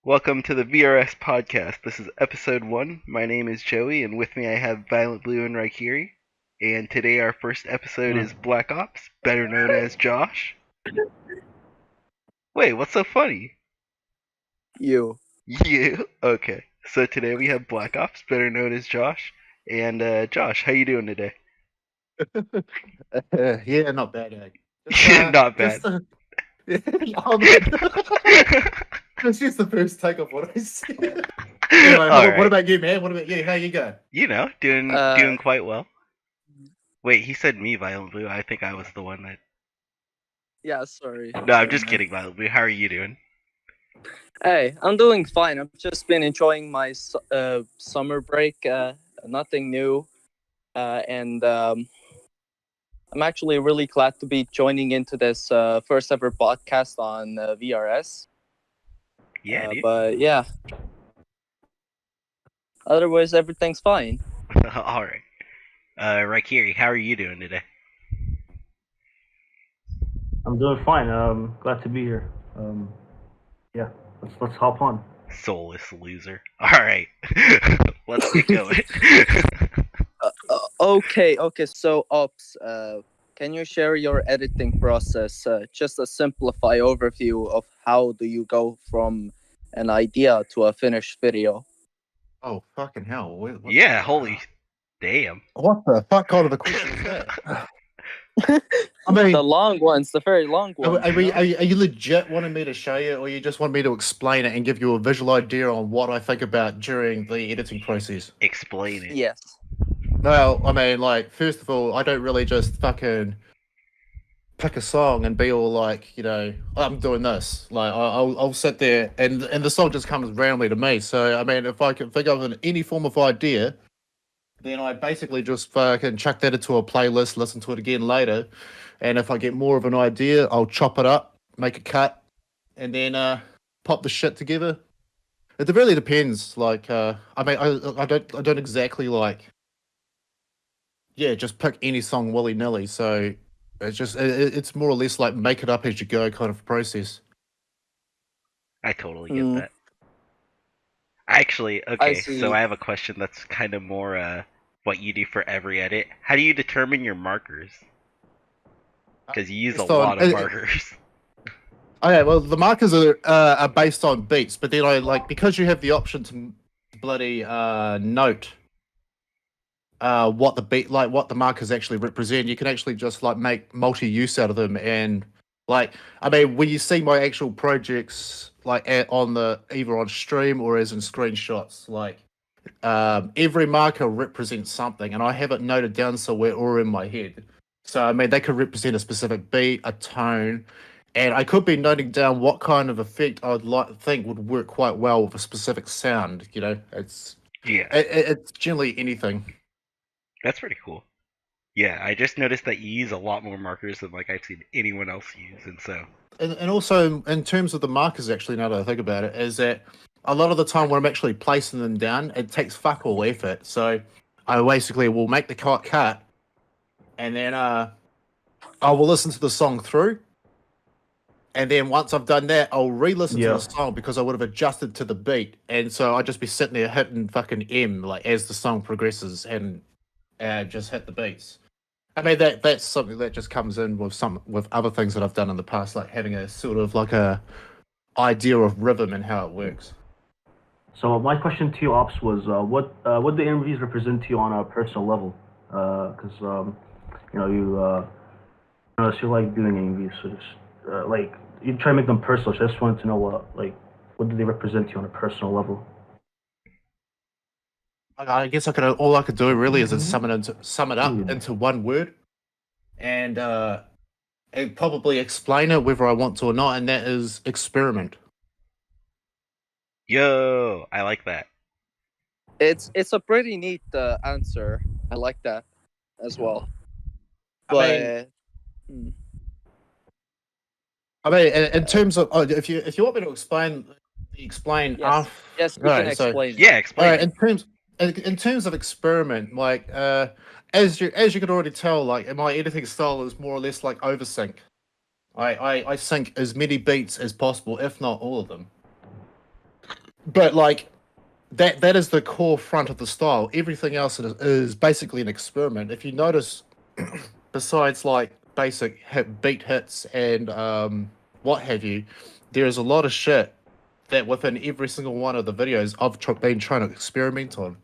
Welcome to the VRS Podcast. This is episode 1. My name is Joey, and with me I have Violet Blue and Raikiri. And today our first episode is Black Ops, better known as Josh. Wait, what's so funny? You. You? Okay. So today we have Black Ops, better known as Josh. And Josh, how you doing today? Yeah, not bad. Not bad. That's just the first take of what I said. Anyway, what about you, man? What about you? How you going? You know, doing quite well. Wait, he said me, Violet Blue. I think I was the one that... Yeah, sorry. No, I'm just kidding, Violet Blue. How are you doing? Hey, I'm doing fine. I've just been enjoying my summer break. Nothing new. And I'm actually really glad to be joining into this first ever podcast on VRS. Yeah, dude. But yeah. Otherwise, everything's fine. Alright. Raikiri, how are you doing today? I'm doing fine. Glad to be here. Yeah, let's hop on. Soulless loser. Alright. Let's get going. Okay. So, Ops, can you share your editing process? Just a simplified overview of how do you go from an idea to a finished video? Oh, fucking hell. Yeah, holy damn. What the fuck kind of a question is that? I mean, The long ones, the very long ones. are you legit wanting me to show you, or you just want me to explain it and give you a visual idea on what I think about during the editing process? Explain it. Yes. No, I mean, like, first of all, I don't really just fucking pick a song and be all like, you know, I'm doing this. Like, I'll sit there and the song just comes randomly to me. So, I mean, if I can think of any form of idea, then I basically just fucking chuck that into a playlist, listen to it again later. And if I get more of an idea, I'll chop it up, make a cut, and then pop the shit together. It really depends. Like, I mean, I don't exactly like, yeah, just pick any song willy-nilly. So it's just it's more or less like make it up as you go kind of process. I totally get that. Actually, okay, see. so I have a question that's kind of more what you do for every edit. How do you determine your markers? Because you use a lot of markers. Okay, well, the markers are based on beats, but then I like, because you have the option to bloody note what the beat, like what the markers actually represent, you can actually just like make multi-use out of them. And like, I mean, when you see my actual projects, like on the either on stream or as in screenshots, like every marker represents something, and I have it noted down somewhere or in my head. So I mean, they could represent a specific beat, a tone, and I could be noting down what kind of effect I'd think would work quite well with a specific sound. You know, it's generally anything. That's pretty cool. Yeah, I just noticed that you use a lot more markers than like I've seen anyone else use, and so. And also in terms of the markers, actually, now that I think about it, is that a lot of the time when I'm actually placing them down, it takes fuck all effort. So I basically will make the cut, and then I will listen to the song through. And then once I've done that, I'll re-listen to the song because I would have adjusted to the beat. And so I'd just be sitting there hitting fucking M like as the song progresses and just hit the beats. I mean, that's something that just comes in with other things that I've done in the past, like having a sort of like a idea of rhythm and how it works. So my question to you, Ops, was what do AMVs represent to you on a personal level? Because you know so you like doing AMVs, so just like you try to make them personal. So I just wanted to know what do they represent to you on a personal level? I guess all I could do really is sum it up into one word, and probably explain it whether I want to or not, and that is experiment. Yo, I like that. It's a pretty neat answer. I like that as well. I mean, in terms of if you want me to explain. Yes, you can explain. Yeah, explain. All right, in terms of experiment, like as you can already tell, like my editing style is more or less like Oversync. I sync as many beats as possible, if not all of them. but like that is the core front of the style. Everything else is basically an experiment. If you notice, besides like basic beat hits and what have you, there is a lot of shit that within every single one of the videos I've been trying to experiment on.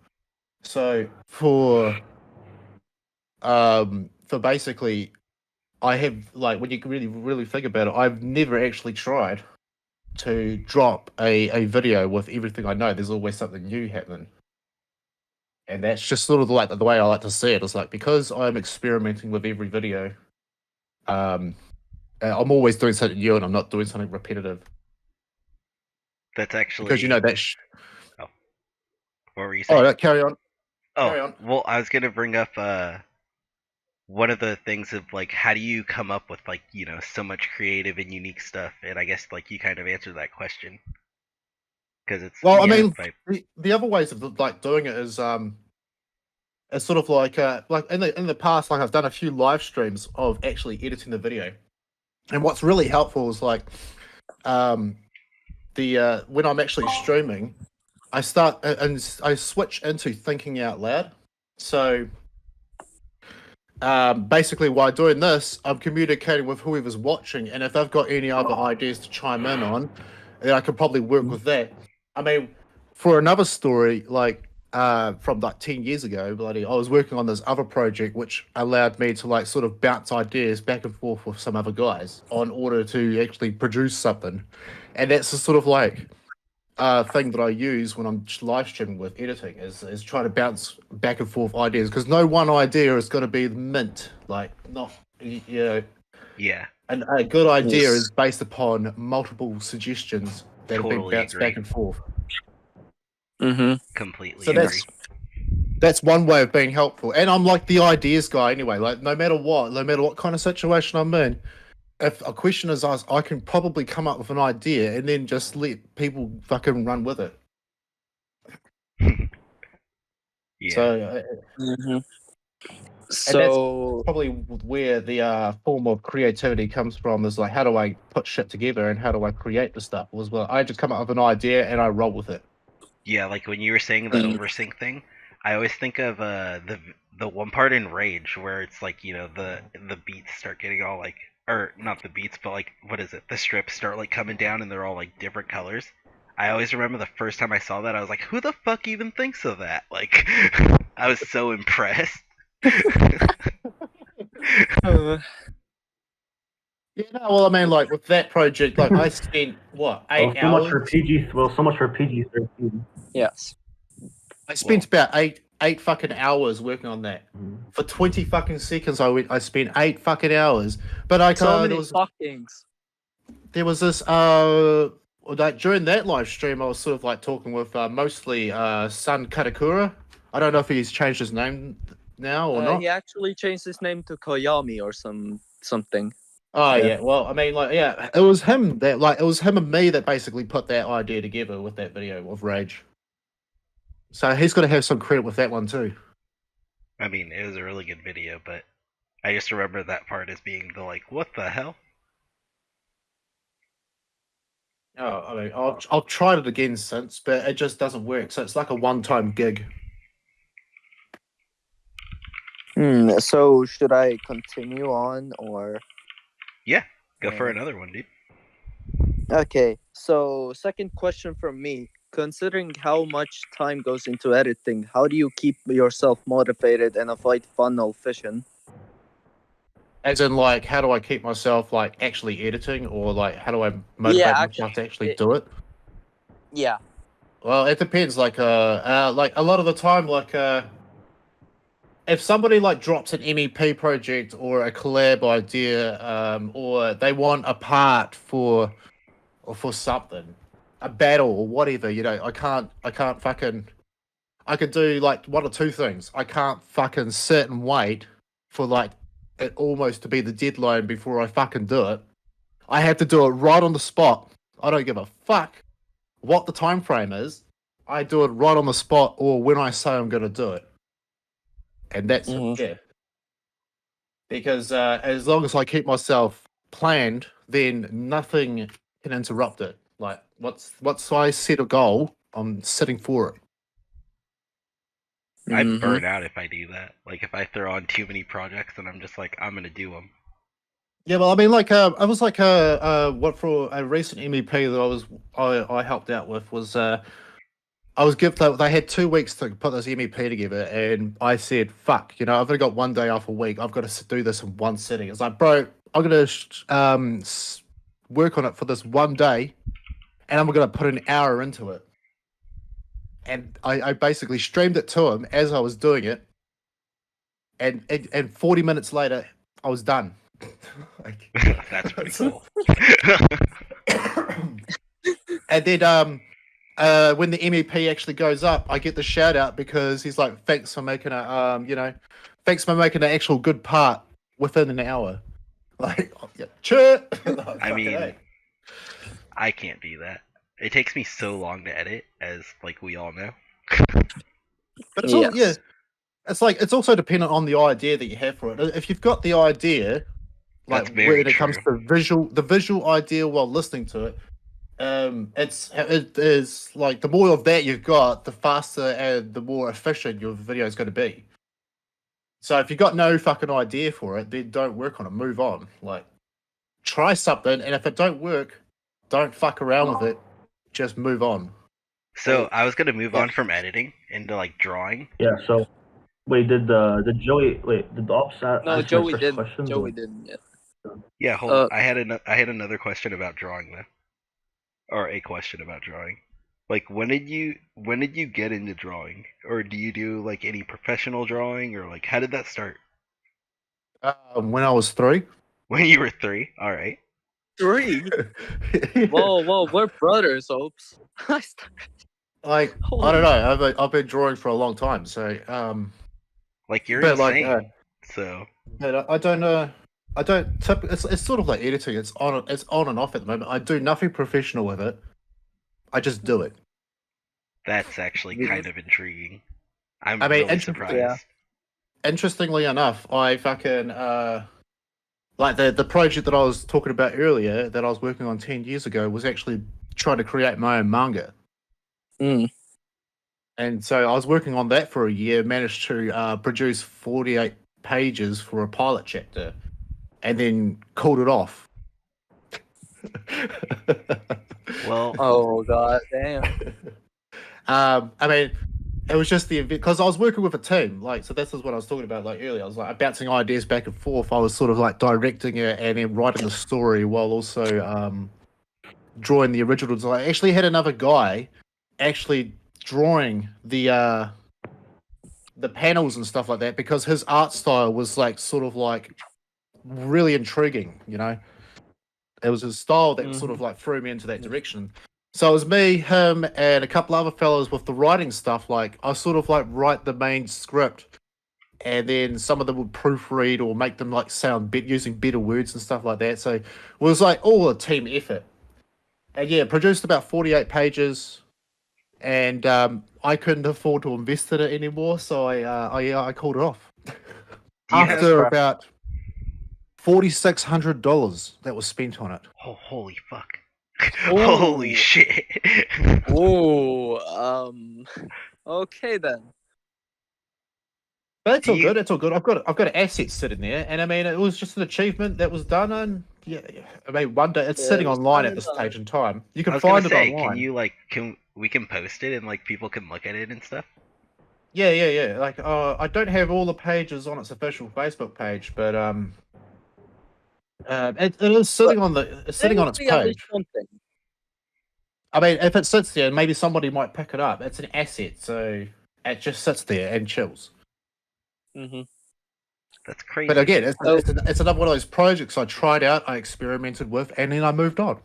So for basically, I have, like, when you really think about it, I've never actually tried to drop a video with everything I know. There's always something new happening. And that's just sort of like the way I like to see it. It's like, because I'm experimenting with every video, I'm always doing something new and I'm not doing something repetitive. That's actually Because, you know, that's... Oh. What were you saying? Oh, carry on. Oh, Carry on. well, I was going to bring up one of the things of, like, how do you come up with, like, you know, so much creative and unique stuff? And I guess, like, you kind of answered that question. Because it's... Well, yeah, I mean, the other ways of, like, doing it is it's sort of like in the past, like, I've done a few live streams of actually editing the video. And what's really helpful is, like, when I'm actually streaming, I start and I switch into thinking out loud. So basically, while doing this, I'm communicating with whoever's watching, and if they've got any other ideas to chime in on, then I could probably work with that. I mean, for another story, like from like 10 years ago, I was working on this other project which allowed me to, like, sort of bounce ideas back and forth with some other guys in order to actually produce something. And that's the sort of, like, thing that I use when I'm live streaming with editing is trying to bounce back and forth ideas, because no one idea is going to be mint. Like, not, you know. Yeah. And a good idea is based upon multiple suggestions that have been bounced back and forth. Mm-hmm. Completely So agree. that's one way of being helpful. And I'm like the ideas guy anyway. Like, no matter what kind of situation I'm in, if a question is asked, I can probably come up with an idea and then just let people fucking run with it. Yeah. So, So probably where the form of creativity comes from is, like, how do I put shit together and how do I create the stuff as well? I just come up with an idea and I roll with it. Yeah, like when you were saying the Oversync thing, I always think of the one part in Rage where it's like, you know, the beats start getting all, like, or not the beats, but, like, what is it? The strips start, like, coming down and they're all, like, different colors. I always remember the first time I saw that, I was like, who the fuck even thinks of that? Like, I was so impressed. Yeah, no, well, I mean, like, with that project, like, I spent, what, 8 so hours? Much for PG-13. yes. I spent about eight fucking hours working on that. For 20 fucking seconds, I spent 8 fucking hours. But I So many fuckings. There was this, like, during that live stream, I was sort of, like, talking with mostly Sun Katakura. I don't know if he's changed his name now or not. He actually changed his name to Koyami or something. Oh yeah. Well, I mean, like, yeah, it was him and me that basically put that idea together with that video of Rage. So he's got to have some credit with that one too. I mean, it was a really good video, but I just remember that part as being the, like, what the hell? Oh, I mean, I've tried it again since, but it just doesn't work. So it's like a one-time gig. So should I continue on or? Yeah, go for another one, dude. Okay, so second question from me. Considering how much time goes into editing, how do you keep yourself motivated and avoid funnel vision? As in, like, how do I keep myself, like, actually editing, or, like, how do I motivate myself to actually do it? Yeah. Well, it depends. Like a lot of the time, like, if somebody, like, drops an MEP project or a collab idea, or they want a part for something, a battle or whatever, you know, I could do, like, one or two things. I can't fucking sit and wait for, like, it almost to be the deadline before I fucking do it. I have to do it right on the spot. I don't give a fuck what the time frame is. I do it right on the spot or when I say I'm going to do it. And that's it. Because as long as I keep myself planned, then nothing can interrupt it. Like, once I set a goal, I'm sitting for it. I Mhm. burn out if I do that. Like if I throw on too many projects, and I'm just like, I'm gonna do them. Yeah, well, I mean, like, I was like, what for a recent MEP that I helped out with was, I was given, they had 2 weeks to put this MEP together, and I said, fuck, I've only got 1 day off a week. I've got to do this in one sitting. It's like, bro, I'm gonna work on it for this 1 day, and I'm gonna put an hour into it. And I basically streamed it to him as I was doing it, and 40 minutes later, I was done. Like, That's pretty cool. and then when the MEP actually goes up, I get the shout out because he's like, thanks for making thanks for making an actual good part within an hour. Like, yeah, cheer. I mean, I can't do that. It takes me so long to edit, as like we all know. but it's all, yeah, it's like it's also dependent on the idea that you have for it. If you've got the idea, like That's very when it comes true. to the visual idea while listening to it, it is like the more of that you've got, the faster and the more efficient your video is going to be. So if you've got no fucking idea for it, then don't work on it. Move on. Like, try something, and if it don't work, don't fuck around with it. Just move on. So I was gonna move Yeah. on from editing into like drawing. Yeah. So, wait, did the ops ask No, my Joey first didn't. question? Joey didn't yet. Yeah, hold on. I had another question about drawing though, or a question about drawing. Like, when did you get into drawing, or do you do like any professional drawing, or like how did that start? When I was 3. When you were 3. All right. 3. Whoa, we're brothers, Opes. Like, Holy I don't know. I've been drawing for a long time, so Like you're but like, insane. So but I don't know. I don't. It's sort of like editing. It's on and off at the moment. I do nothing professional with it. I just do it. that's actually kind of intriguing. I mean, really surprised. Yeah. Interestingly enough, I fucking like the project that I was talking about earlier that I was working on 10 years ago was actually trying to create my own manga. And so I was working on that for a year, managed to produce 48 pages for a pilot chapter, and then called it off. Well, Oh god damn. I mean, it was just the because I was working with a team, like, so this is what I was talking about like earlier. I was like bouncing ideas back and forth. I was sort of like directing it and then writing the story while also drawing the original design. I actually had another guy actually drawing the panels and stuff like that because his art style was like sort of like really intriguing, It was his style that sort of like threw me into that direction. So it was me, him, and a couple other fellows with the writing stuff. Like, I sort of like write the main script, and then some of them would proofread or make them like sound using better words and stuff like that. So it was like all a team effort. And yeah, produced about 48 pages, and I couldn't afford to invest in it anymore, so I called it off. After about $4,600 that was spent on it. oh, holy fuck. Ooh. Holy shit. Ooh, okay then. But it's all good. It's all good. I've got an asset sitting there, and I mean, it was just an achievement that was done. And yeah, I mean, one day it's sitting online at this stage in time. You I can was find gonna it say, online. we can post it and like people can look at it and stuff? Yeah. Like, I don't have all the pages on its official Facebook page, but it is sitting on its page. Something. I mean, if it sits there, maybe somebody might pick it up. It's an asset, so it just sits there and chills. That's crazy. But again, it's another one of those projects I tried out, I experimented with, and then I moved on.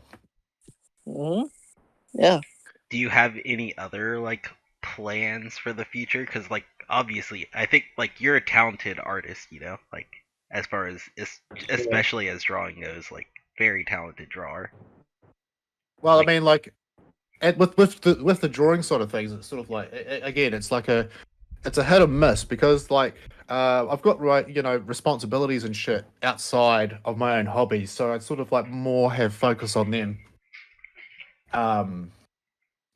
Yeah. Do you have any other like plans for the future? Because like obviously, I think like you're a talented artist, like as far as especially as drawing goes, like very talented drawer. Well, I mean, like, with the drawing sort of things, it's sort of like again, it's like it's a hit or miss because like I've got responsibilities and shit outside of my own hobbies, so I sort of like more have focus on them.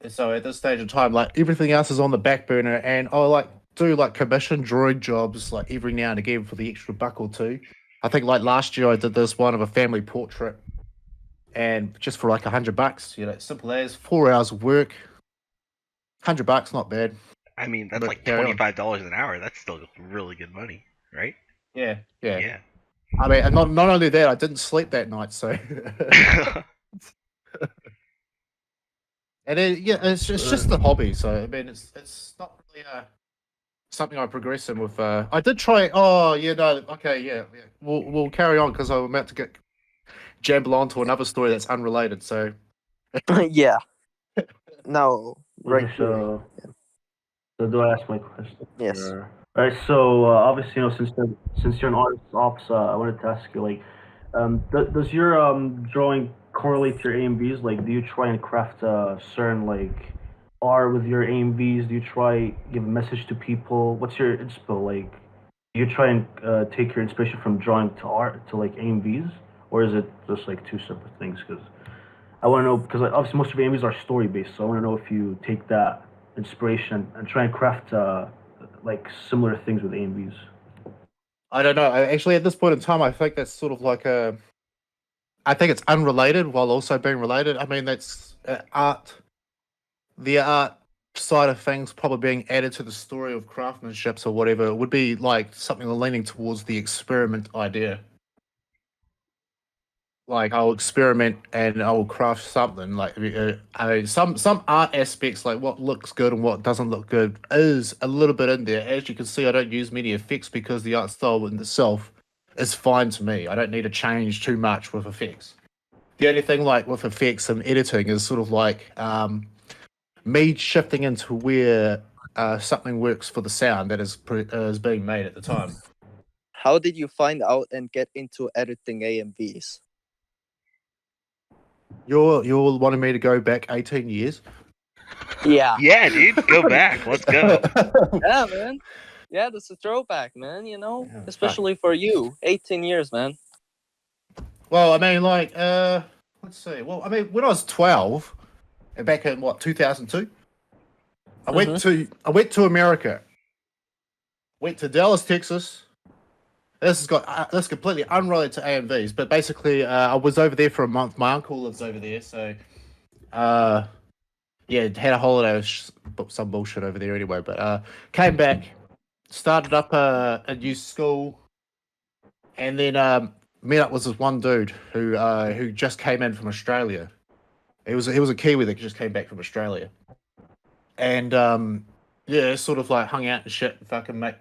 So at this stage of time, like everything else is on the back burner, and I like do like commission drawing jobs like every now and again for the extra buck or two. I think like last year I did this one of a family portrait, and just for like $100, you know, simple as 4 hours of work, $100, not bad. I mean, that's But like carry on. $25 an hour. That's still really good money, right? Yeah. Yeah. I mean, and not only that, I didn't sleep that night, so. And then, yeah, it's just a hobby. So I mean, it's not really something I progress in with. I did try. Oh, yeah, no, okay, yeah. We'll carry on because I'm about to get jumble on to another story that's unrelated. So Yeah. No. Right. So do I ask my question? Yes. All right. So obviously, you know, since you're an artist ops, I wanted to ask you, like, does your drawing correlate to your AMVs? Like, do you try and craft a certain like art with your AMVs? Do you try give a message to people? What's your inspo like? Do you try and take your inspiration from drawing to art to like AMVs, or is it just like two separate things? Because I want to know, because like, obviously most of your AMVs are story based, so I want to know if you take that inspiration and try and craft like similar things with AMVs. I don't know. Actually, at this point in time, I think that's sort of like a. I think it's unrelated while also being related. I mean, that's art. The art side of things probably being added to the story of craftsmanships or whatever. It would be like something leaning towards the experiment idea. Like I'll experiment and I'll craft something. Like some art aspects, like what looks good and what doesn't look good, is a little bit in there. As you can see, I don't use many effects because the art style in itself is fine to me. I don't need to change too much with effects. The only thing like with effects and editing is sort of like me shifting into where something works for the sound that is being made at the time. How did you find out and get into editing AMVs? You're wanting me to go back 18 years? Yeah. Yeah, dude, go back. Let's go. Yeah, man. Yeah, that's a throwback, man. You know, Yeah, especially for you, 18 years, man. Well, I mean, like, let's see. Well, I mean, when I was 12, back in what 2002, I went to America. Went to Dallas, Texas. This that's completely unrelated to AMVs, but basically, I was over there for a month. My uncle lives over there, so yeah, had a holiday, some bullshit over there anyway. But came back, started up a new school, and then met up with this one dude who just came in from Australia. He was a Kiwi that just came back from Australia, and yeah, sort of like hung out and shit. And fucking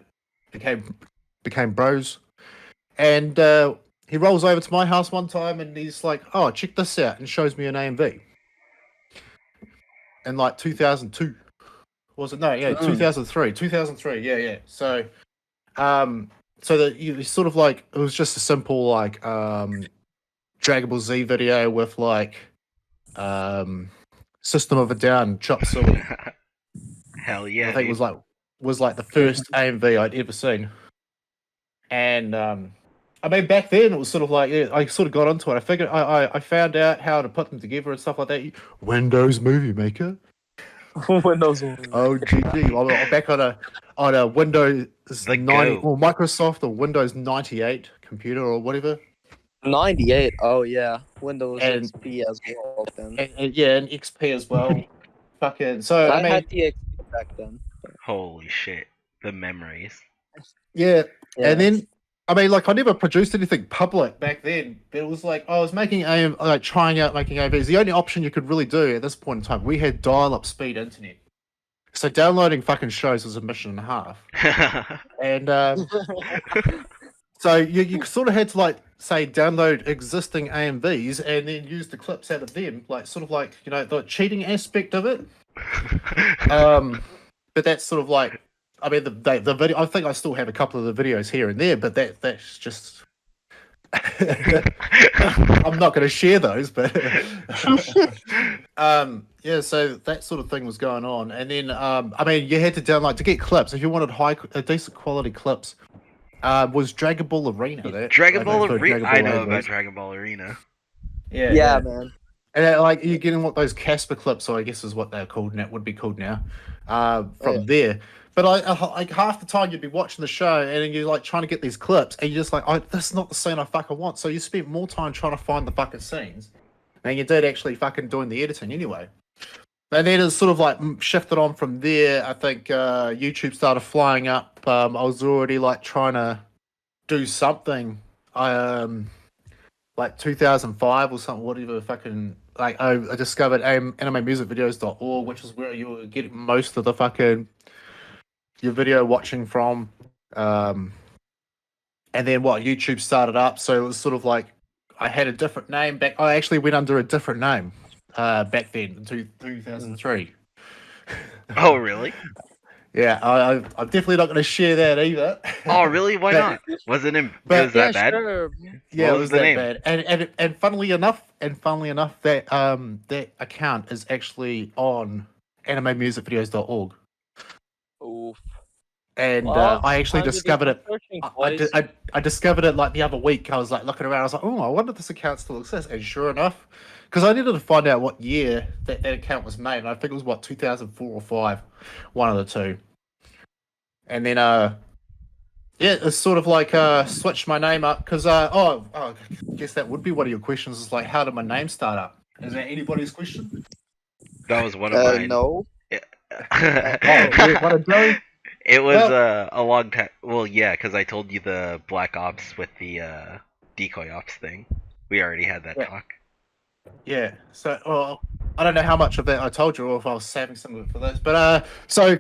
became bros. And he rolls over to my house one time and he's like, "Oh, check this out," and shows me an AMV. In like 2002, was it? No, yeah, 2003. 2003, yeah. So, so that you sort of like it was just a simple like Dragon Ball Z video with like System of a Down, Chop Suey. Hell yeah! I think dude. was like the first AMV I'd ever seen. And I mean, back then it was sort of like I sort of got onto it. I figured I found out how to put them together and stuff like that. Windows Movie Maker. Windows. Oh, GG! I'm back on a Windows 90 or Microsoft or Windows 98 computer or whatever. 98. Oh yeah, Windows And- XP as well. Then And yeah, and XP as well. Fucking so I mean, had the XP back then. Holy shit, the memories. yeah. Yeah. And then, I mean, like, I never produced anything public back then, but it was like I was making trying out making AMVs. The only option you could really do at this point in time, we had dial-up speed internet, so downloading fucking shows was a mission and a half. And so you sort of had to like say download existing AMVs and then use the clips out of them, like sort of like the cheating aspect of it. But that's sort of like. I mean, the video. I think I still have a couple of the videos here and there, but that's just. I'm not going to share those, but yeah. So that sort of thing was going on, and then I mean, you had to download to get clips if you wanted decent quality clips. Was Dragon Ball Arena? Dragon Ball Arena. I know about Dragon Ball Arena. Yeah, yeah, man. And like you're getting what those Casper clips, or I guess is what they're called now, would be called now, from there. But like half the time you'd be watching the show and then you're like trying to get these clips and you're just like, oh, this is not the scene I fucking want. So you spent more time trying to find the fucking scenes than you did actually fucking doing the editing anyway. And then it's sort of like shifted on from there. I think YouTube started flying up. I was already like trying to do something. Like 2005 or something, whatever fucking, like I discovered animemusicvideos.org, which is where you were getting most of the fucking your video watching from. And then YouTube started up, so it was sort of like I had a different name back. I actually went under a different name back then in 2003. Oh, really? Yeah, I'm definitely not going to share that either. Oh, really? Why not? Wasn't it was that bad? Sure. Yeah, What it was was the that name? bad. And funnily enough, that that account is actually on animemusicvideos.org. Oof. And Well, I actually time to do discovered some it. searching, I, boys. I discovered it like the other week. I was like looking around. I was like, oh, I wonder if this account still exists. And sure enough, because I needed to find out what year that account was made. And I think it was 2004 or 5, one of the two. And then yeah, it's sort of like switched my name up because I guess that would be one of your questions. Is like, how did my name start up? Is that anybody's question? That was one of mine. No. What a joke. It was Well- a long time. Well, yeah, because I told you the Black Ops with the decoy ops thing. We already had that Yeah. talk. Yeah. So, well, I don't know how much of that I told you, or if I was saving some of it for this. But so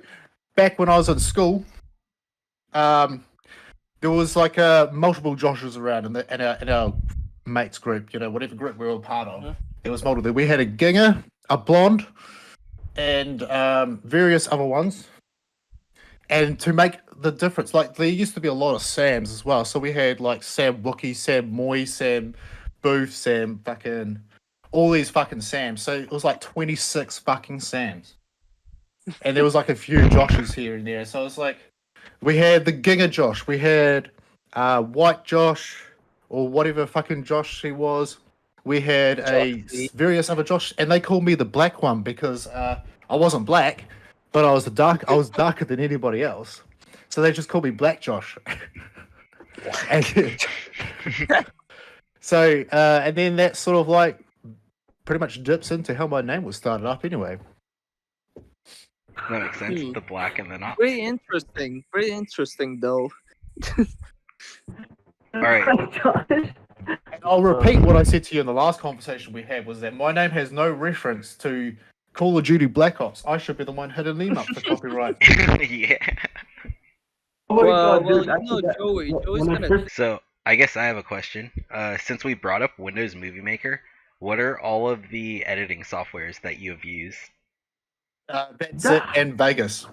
back when I was in school, there was like multiple Joshes around in our mates group. You know, whatever group we were all part of. There was multiple. We had a Ginger, a Blonde, and various other ones. And to make the difference, like there used to be a lot of Sams as well. So we had like Sam Wookie, Sam Moy, Sam Booth, Sam fucking all these fucking Sams. So it was like 26 fucking Sams. And there was like a few Joshes here and there. So it was like we had the Ginger Josh, we had White Josh, or whatever fucking Josh he was. We had various other Josh, and they called me the black one because I wasn't black. But I was darker than anybody else, so they just called me Black Josh. And so, and then that sort of like pretty much dips into how my name was started up anyway. That makes sense. The black and then ops. Pretty interesting. Pretty interesting, though. All right. And I'll repeat what I said to you in the last conversation we had, was that my name has no reference to Call of Duty Black Ops. I should be the one hitting them up for copyright. Yeah. Oh my Well, God, dude, you know, actually, Joey's when I gonna- first- So I guess I have a question. Since we brought up Windows Movie Maker, what are all of the editing softwares that you have used? That's it, and Vegas.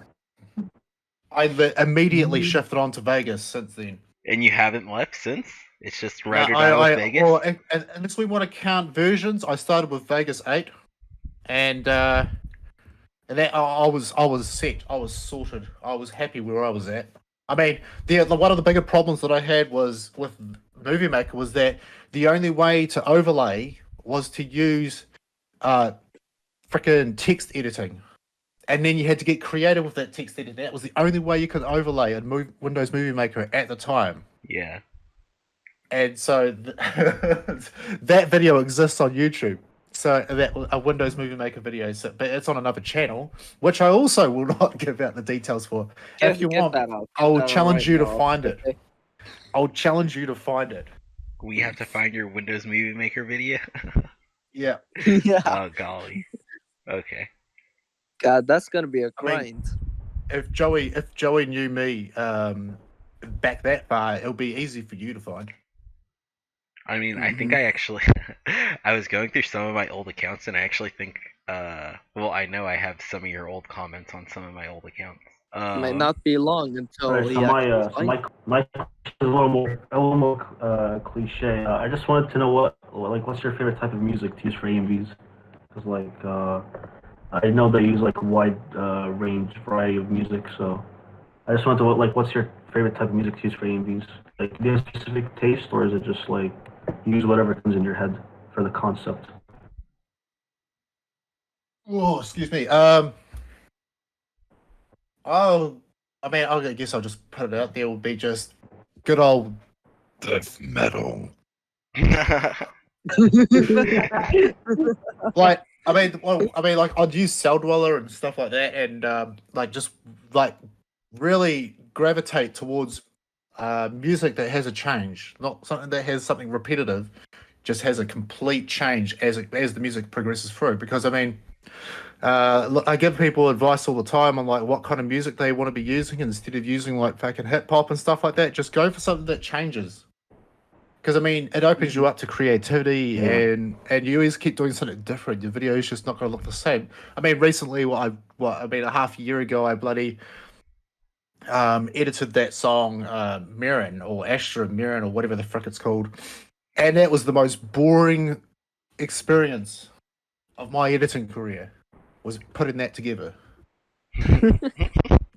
I immediately shifted on to Vegas since then. And you haven't left since? It's just right or die with Vegas? Well, unless we want to count versions, I started with Vegas 8, and that I was set. I was sorted. I was happy where I was at. I mean, one of the bigger problems that I had was with Movie Maker was that the only way to overlay was to use freaking text editing. And then you had to get creative with that text editing. That was the only way you could overlay in Windows Movie Maker at the time. Yeah. And so that video exists on YouTube. So that a Windows Movie Maker video, but it's on another channel, which I also will not give out the details for. If you want, I will challenge you to find it. I'll challenge you to find it. We have to find your Windows Movie Maker video? Yeah. Yeah. Oh, golly. Okay. God, that's gonna be a I mean, grind. If Joey knew me back that far, it'll be easy for you to find. I mean, I think I actually... I was going through some of my old accounts, and I actually think... well, I know I have some of your old comments on some of my old accounts. Might not be long until Alright, so my question is a little more cliche. I just wanted to know what's your favorite type of music to use for AMVs? Because I know they use like a wide range variety of music, so I just wanted to what's your favorite type of music to use for AMVs? Like, do you have a specific taste, or is it just like you use whatever comes in your head for the concept? Oh, excuse me. Oh, I mean, I guess I'll just put it out there. Will be just good old death metal. Like, like I'd use Cell Dweller and stuff like that, and like just like really gravitate towards music that has a change, not something that has something repetitive, just has a complete change as the music progresses through. Because I mean, look, I give people advice all the time on like what kind of music they want to be using instead of using like fucking hip hop and stuff like that. Just go for something that changes. Because I mean, it opens you up to creativity, and you always keep doing something different. Your video is just not going to look the same. I mean, recently, a half a year ago, I bloody edited that song, Mirren or Astra Mirren or whatever the frick it's called, and that was the most boring experience of my editing career. Was putting that together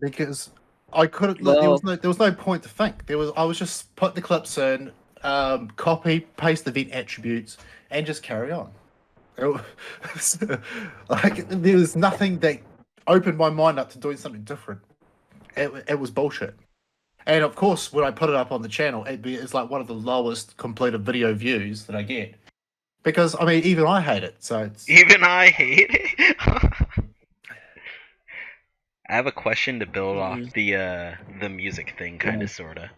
because I couldn't. Well, there was no point to think. I was just put the clips in. Copy, paste the event attributes, and just carry on. Like there was nothing that opened my mind up to doing something different. It was bullshit. And of course, when I put it up on the channel, it's like one of the lowest completed video views that I get. Because I mean, even I hate it. So it's... Even I hate it. I have a question to build off the music thing, kind of, sorta.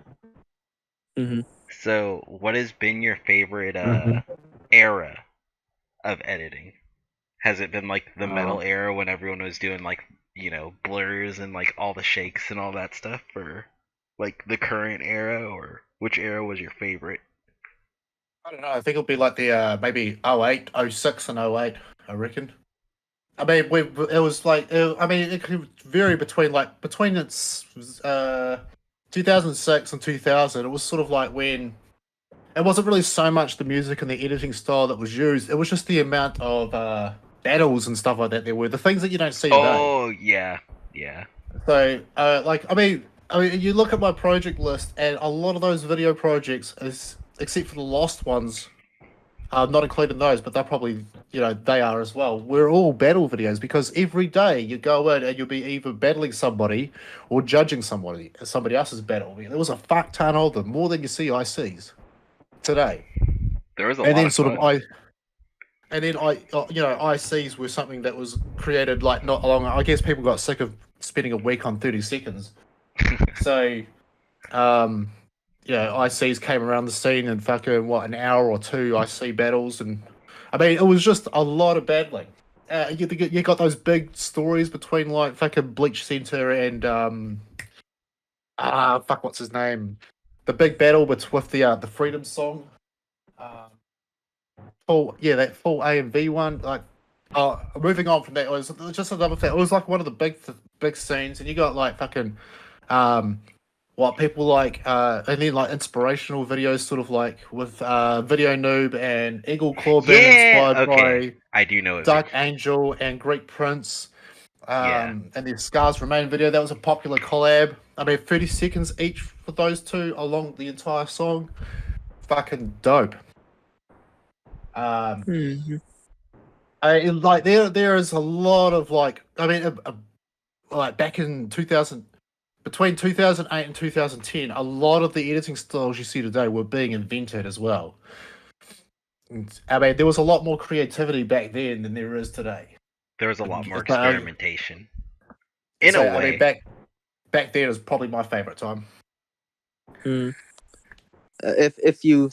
So, what has been your favorite era of editing? Has it been like the metal era when everyone was doing like, you know, blurs and like all the shakes and all that stuff, or like the current era, or which era was your favorite? I don't know. I think it'll be like the maybe 08, 06 and 08, I reckon. I mean, it was like I mean, it could vary between its 2006 and 2000. It was sort of like when it wasn't really so much the music and the editing style that was used. It was just the amount of battles and stuff like that there were. The things that you don't see today. Oh, yeah. Yeah. So, like, I mean, you look at my project list, and a lot of those video projects, except for the lost ones, not including those, but they're probably, you know, they are as well. We're all battle videos because every day you go in and you'll be either battling somebody or judging somebody else's battle. There was a fuck ton of them, more than you see ICs today. There was a lot of fun. ICs were something that was created like not long. I guess people got sick of spending a week on 30 seconds. So, ICs came around the scene and fucking an hour or two IC battles, and I mean it was just a lot of battling. You got those big stories between like fucking Bleach Center and what's his name? The big battle with the Freedom song. That full AMV one. Like, moving on from that, it was just another thing. It was like one of the big scenes, and you got like fucking what people like, and then like inspirational videos, sort of like with Video Noob and Eagle Claw being inspired by I do know it. Dark Angel and Greek Prince. And the Scars Remain video, that was a popular collab. I mean, 30 seconds each for those two along the entire song. Fucking dope. Like there is a lot of like, I mean, like back in 2000, between 2008 and 2010, a lot of the editing styles you see today were being invented as well. I mean, there was a lot more creativity back then than there is today. There was a lot more experimentation. In a way. I mean, back then is probably my favorite time. If you,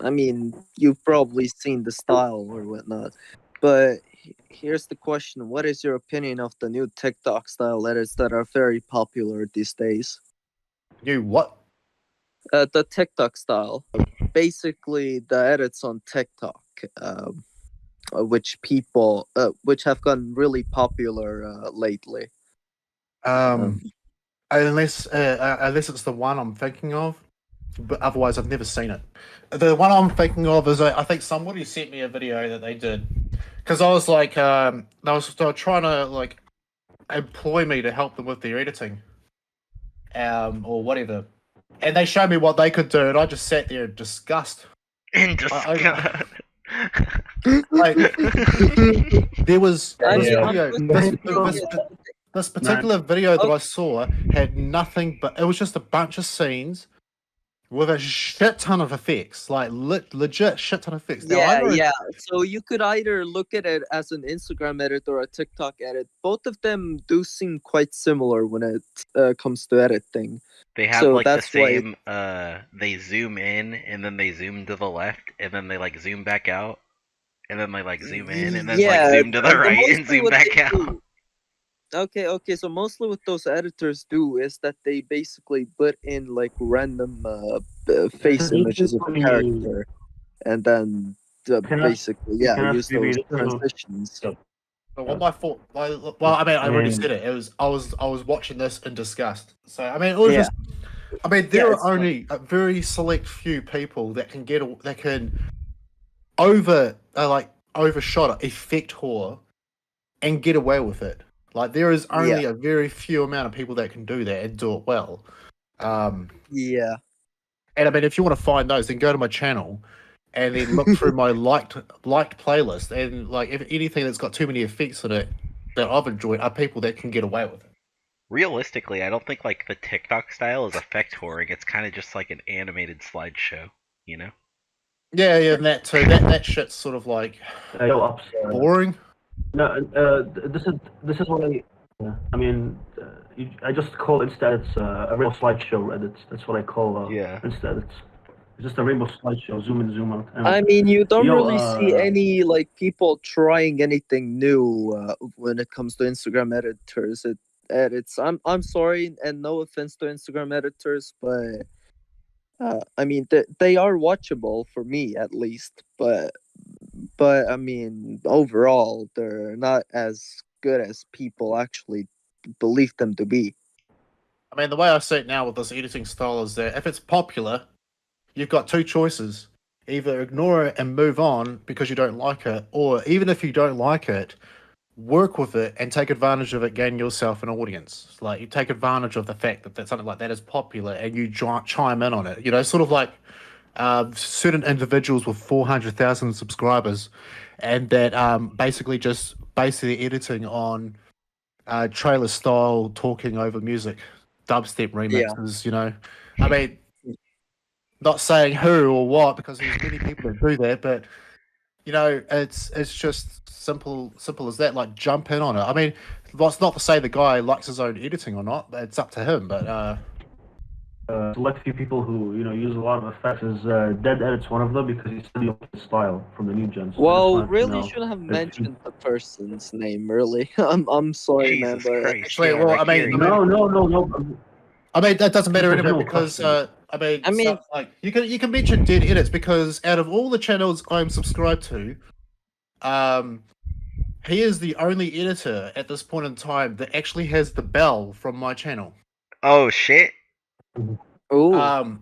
I mean, you've probably seen the style or whatnot, but here's the question: what is your opinion of the new TikTok style edits that are very popular these days? You what? The TikTok style, basically the edits on TikTok, which have gotten really popular lately. Unless it's the one I'm thinking of, but otherwise I've never seen it. The one I'm thinking of is I think somebody sent me a video that they did, because I was like, they were trying to like employ me to help them with their editing, or whatever, and they showed me what they could do, and I just sat there in disgust. Like, there was I this mean, video. I'm This particular video that Okay. I saw had nothing but it was just a bunch of scenes with a shit ton of effects, like legit shit ton of effects. Now, I Yeah, know, yeah. So you could either look at it as an Instagram edit or a TikTok edit. Both of them do seem quite similar when it comes to editing. They have So like the that's why. same. They zoom in and then they zoom to the left and then they like zoom back out and then they like zoom in and then like Yeah, zoom to the right and mostly zoom what back they out. do. Okay. So mostly what those editors do is that they basically put in like random face images of a character, and then basically use those transitions. but what my thought. Well, I mean, I already said it. It was I was watching this in disgust. So I mean, it was Yeah. just. I mean, there it's are only a very select few people that can overshot effect whore and get away with it. Like there is only a very few amount of people that can do that and do it well. Yeah. And I mean, if you want to find those, then go to my channel and then look through my liked playlist. And like, if anything that's got too many effects in it that I've enjoyed are people that can get away with it. Realistically, I don't think like the TikTok style is effect whoring. It's kind of just like an animated slideshow, you know? Yeah, and that too. That shit's sort of like boring. No, this is what I mean. I just call instead it's a real slideshow edit. That's what I call instead. It's just a rainbow slideshow, zoom in, zoom out. And, I mean, you don't you know, really see any like people trying anything new when it comes to Instagram edits. I'm sorry, and no offense to Instagram editors, but I mean they are watchable for me at least. But I mean overall they're not as good as people actually believe them to be. I mean, the way I see it now with this editing style is that if it's popular, you've got two choices. Either ignore it and move on because you don't like it, or even if you don't like it, work with it and take advantage of it, gain yourself an audience. Like, you take advantage of the fact that something like that is popular and you chime in on it. You know, sort of like certain individuals with 400,000 subscribers and that basically just base their editing on trailer style talking over music, dubstep remixes, you know. I mean, not saying who or what because there's many people that do that, but you know, it's just simple as that. Like, jump in on it. I mean, that's not to say the guy likes his own editing or not. It's up to him. But select few people who use a lot of effects. Is Dead Edit's one of them because he's studying his style from the new gens. Well, really shouldn't have mentioned the person's name. Really, I'm sorry, Jesus man. But Christ. actually, yeah, well, I mean, no. I mean, that doesn't matter anyway General because question. I mean, I mean- stuff like you can mention Dead Edits because out of all the channels I'm subscribed to, he is the only editor at this point in time that actually has the bell from my channel. Oh shit. oh,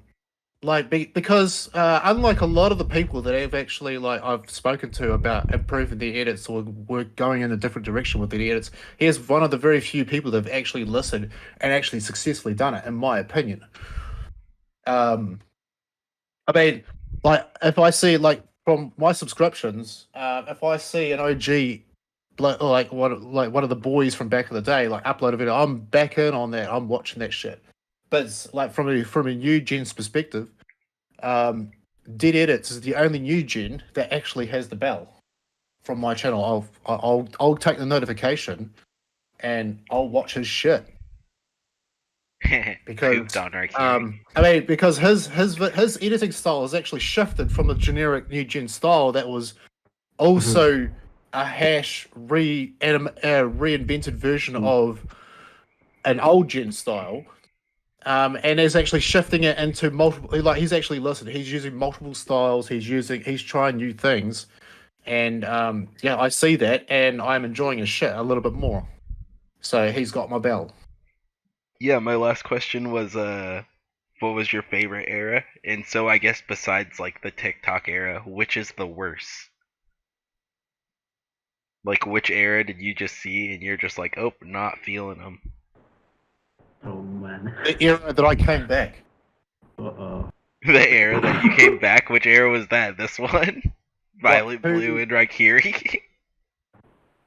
Because unlike a lot of the people that I've spoken to about improving their edits or were going in a different direction with their edits, he is one of the very few people that have actually listened and actually successfully done it, in my opinion. I mean, like, if I see, like, from my subscriptions, if I see an OG, like one of the boys from back in the day, like, upload a video, I'm back in on that. I'm watching that shit. But it's like from a new gen's perspective, Dead Edits is the only new gen that actually has the bell from my channel. I'll take the notification and I'll watch his shit because Pooped on Raikiri. I mean, because his editing style has actually shifted from a generic new gen style that was also a hash reinvented version of an old gen style. And is actually shifting it into multiple. Like, he's actually listened. He's using multiple styles. He's trying new things, and yeah, I see that, and I'm enjoying his shit a little bit more. So he's got my bell. Yeah, my last question was what was your favorite era? And so I guess besides like the TikTok era, which is the worst? Like, which era did you just see and you're just like, oh, not feeling them? Oh man. The era that I came back. Uh-oh. The era that you came back, which era was that? This one? Violet, who- Blue, and Raikiri.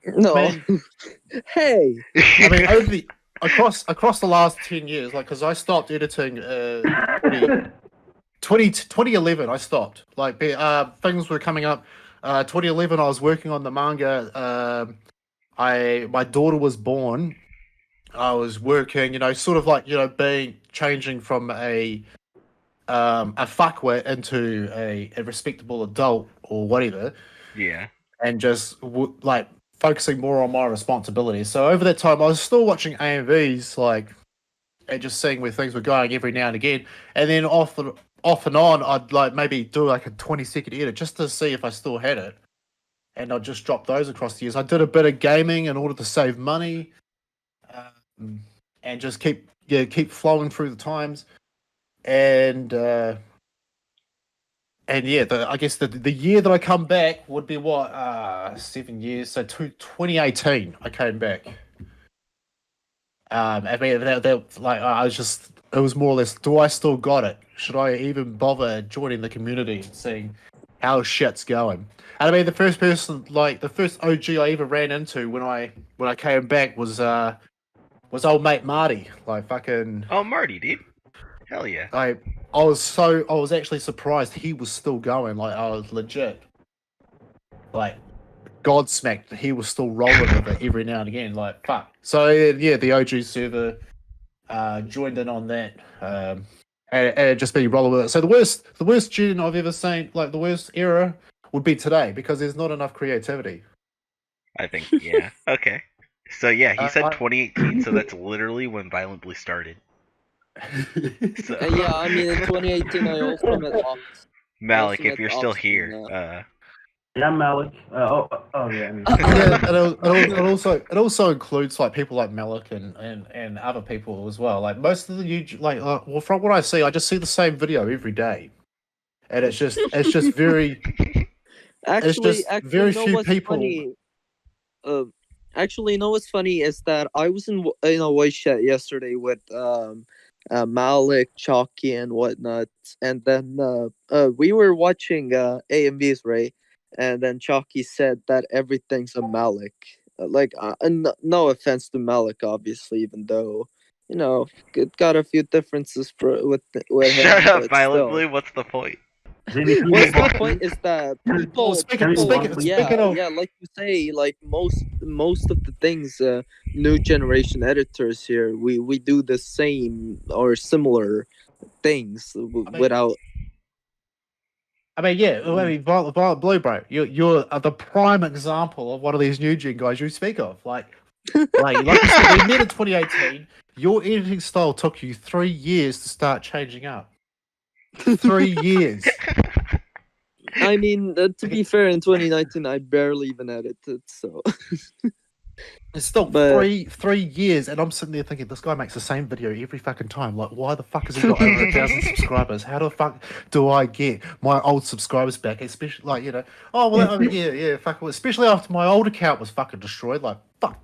No. Man. Hey. I mean, over the across the last 10 years, like, because I stopped editing 2011. I stopped. Like, things were coming up. 2011, I was working on the manga. My daughter was born. I was working, sort of like, changing from a fuckwit into a respectable adult or whatever, Yeah. and just like focusing more on my responsibilities. So over that time, I was still watching AMVs, like, and just seeing where things were going every now and again. And then off and on, I'd like maybe do like a 20-second edit just to see if I still had it. And I'd just drop those across the years. I did a bit of gaming in order to save money, and just keep flowing through the times. And yeah, I guess the year that I come back would be what 7 years. So 2018, I came back. I mean, that like I was just, it was more or less, do I still got it? Should I even bother joining the community and seeing how shit's going? And I mean, the first OG I ever ran into when I came back was old mate Marty. Like, fucking. Oh, Marty, dude. Hell yeah. I was actually surprised he was still going. Like, I was legit, like, godsmacked. He was still rolling with it every now and again. Like, fuck. So yeah, the OG server joined in on that, and just been rolling with it. So the worst gen I've ever seen, like the worst era, would be today because there's not enough creativity. I think, yeah. Okay. So yeah, he said I- 2018, so that's literally when Violent Blue started. So, Yeah, I mean, in 2018, I also met Ops. Malik, also if met you're still Ops here, Yeah, Malik. Oh yeah. I mean, Yeah, it also includes like people like Malik and other people as well. Like most of the well, from what I see, I just see the same video every day, and it's just very. Actually, just very you know few what's people- funny? Actually, you know what's funny is that I was in a voice chat yesterday with Malik, Chalky, and whatnot, and then we were watching AMVs, right? And then Chalky said that everything's a Malik. No offense to Malik, obviously, even though it got a few differences with him. shut up, but Violent still. Blue. What's the point? What's the point is that people, speaking yeah, like you say, like most of the things, new generation editors here, we do the same or similar things without. I mean, yeah. I mean, Violet Blue, bro. You're the prime example of one of these new gen guys you speak of. Like you said, we met in 2018. Your editing style took you 3 years to start changing up. 3 years. I mean, to be fair, in 2019, I barely even edited, so. It's still But- 3 years, and I'm sitting there thinking, this guy makes the same video every fucking time. Like, why the fuck has he got over 1,000 subscribers? How the fuck do I get my old subscribers back? Especially, like, oh, well, yeah, fuck. Especially after my old account was fucking destroyed. Like, fuck.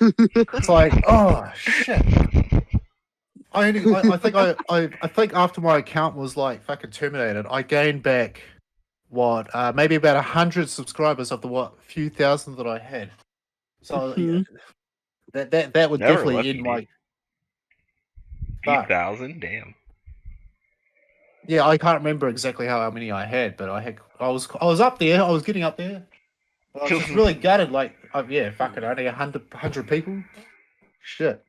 It's like, oh, shit. I think after my account was, like, fucking terminated, I gained back, maybe about 100 subscribers of the, few thousand that I had. So that would Never definitely lucky, end my. dude. Fuck. 8,000? Damn. Yeah, I can't remember exactly how many I had, but I was up there. I was getting up there. I was just really gutted. Like, fucking only 100 people. Shit.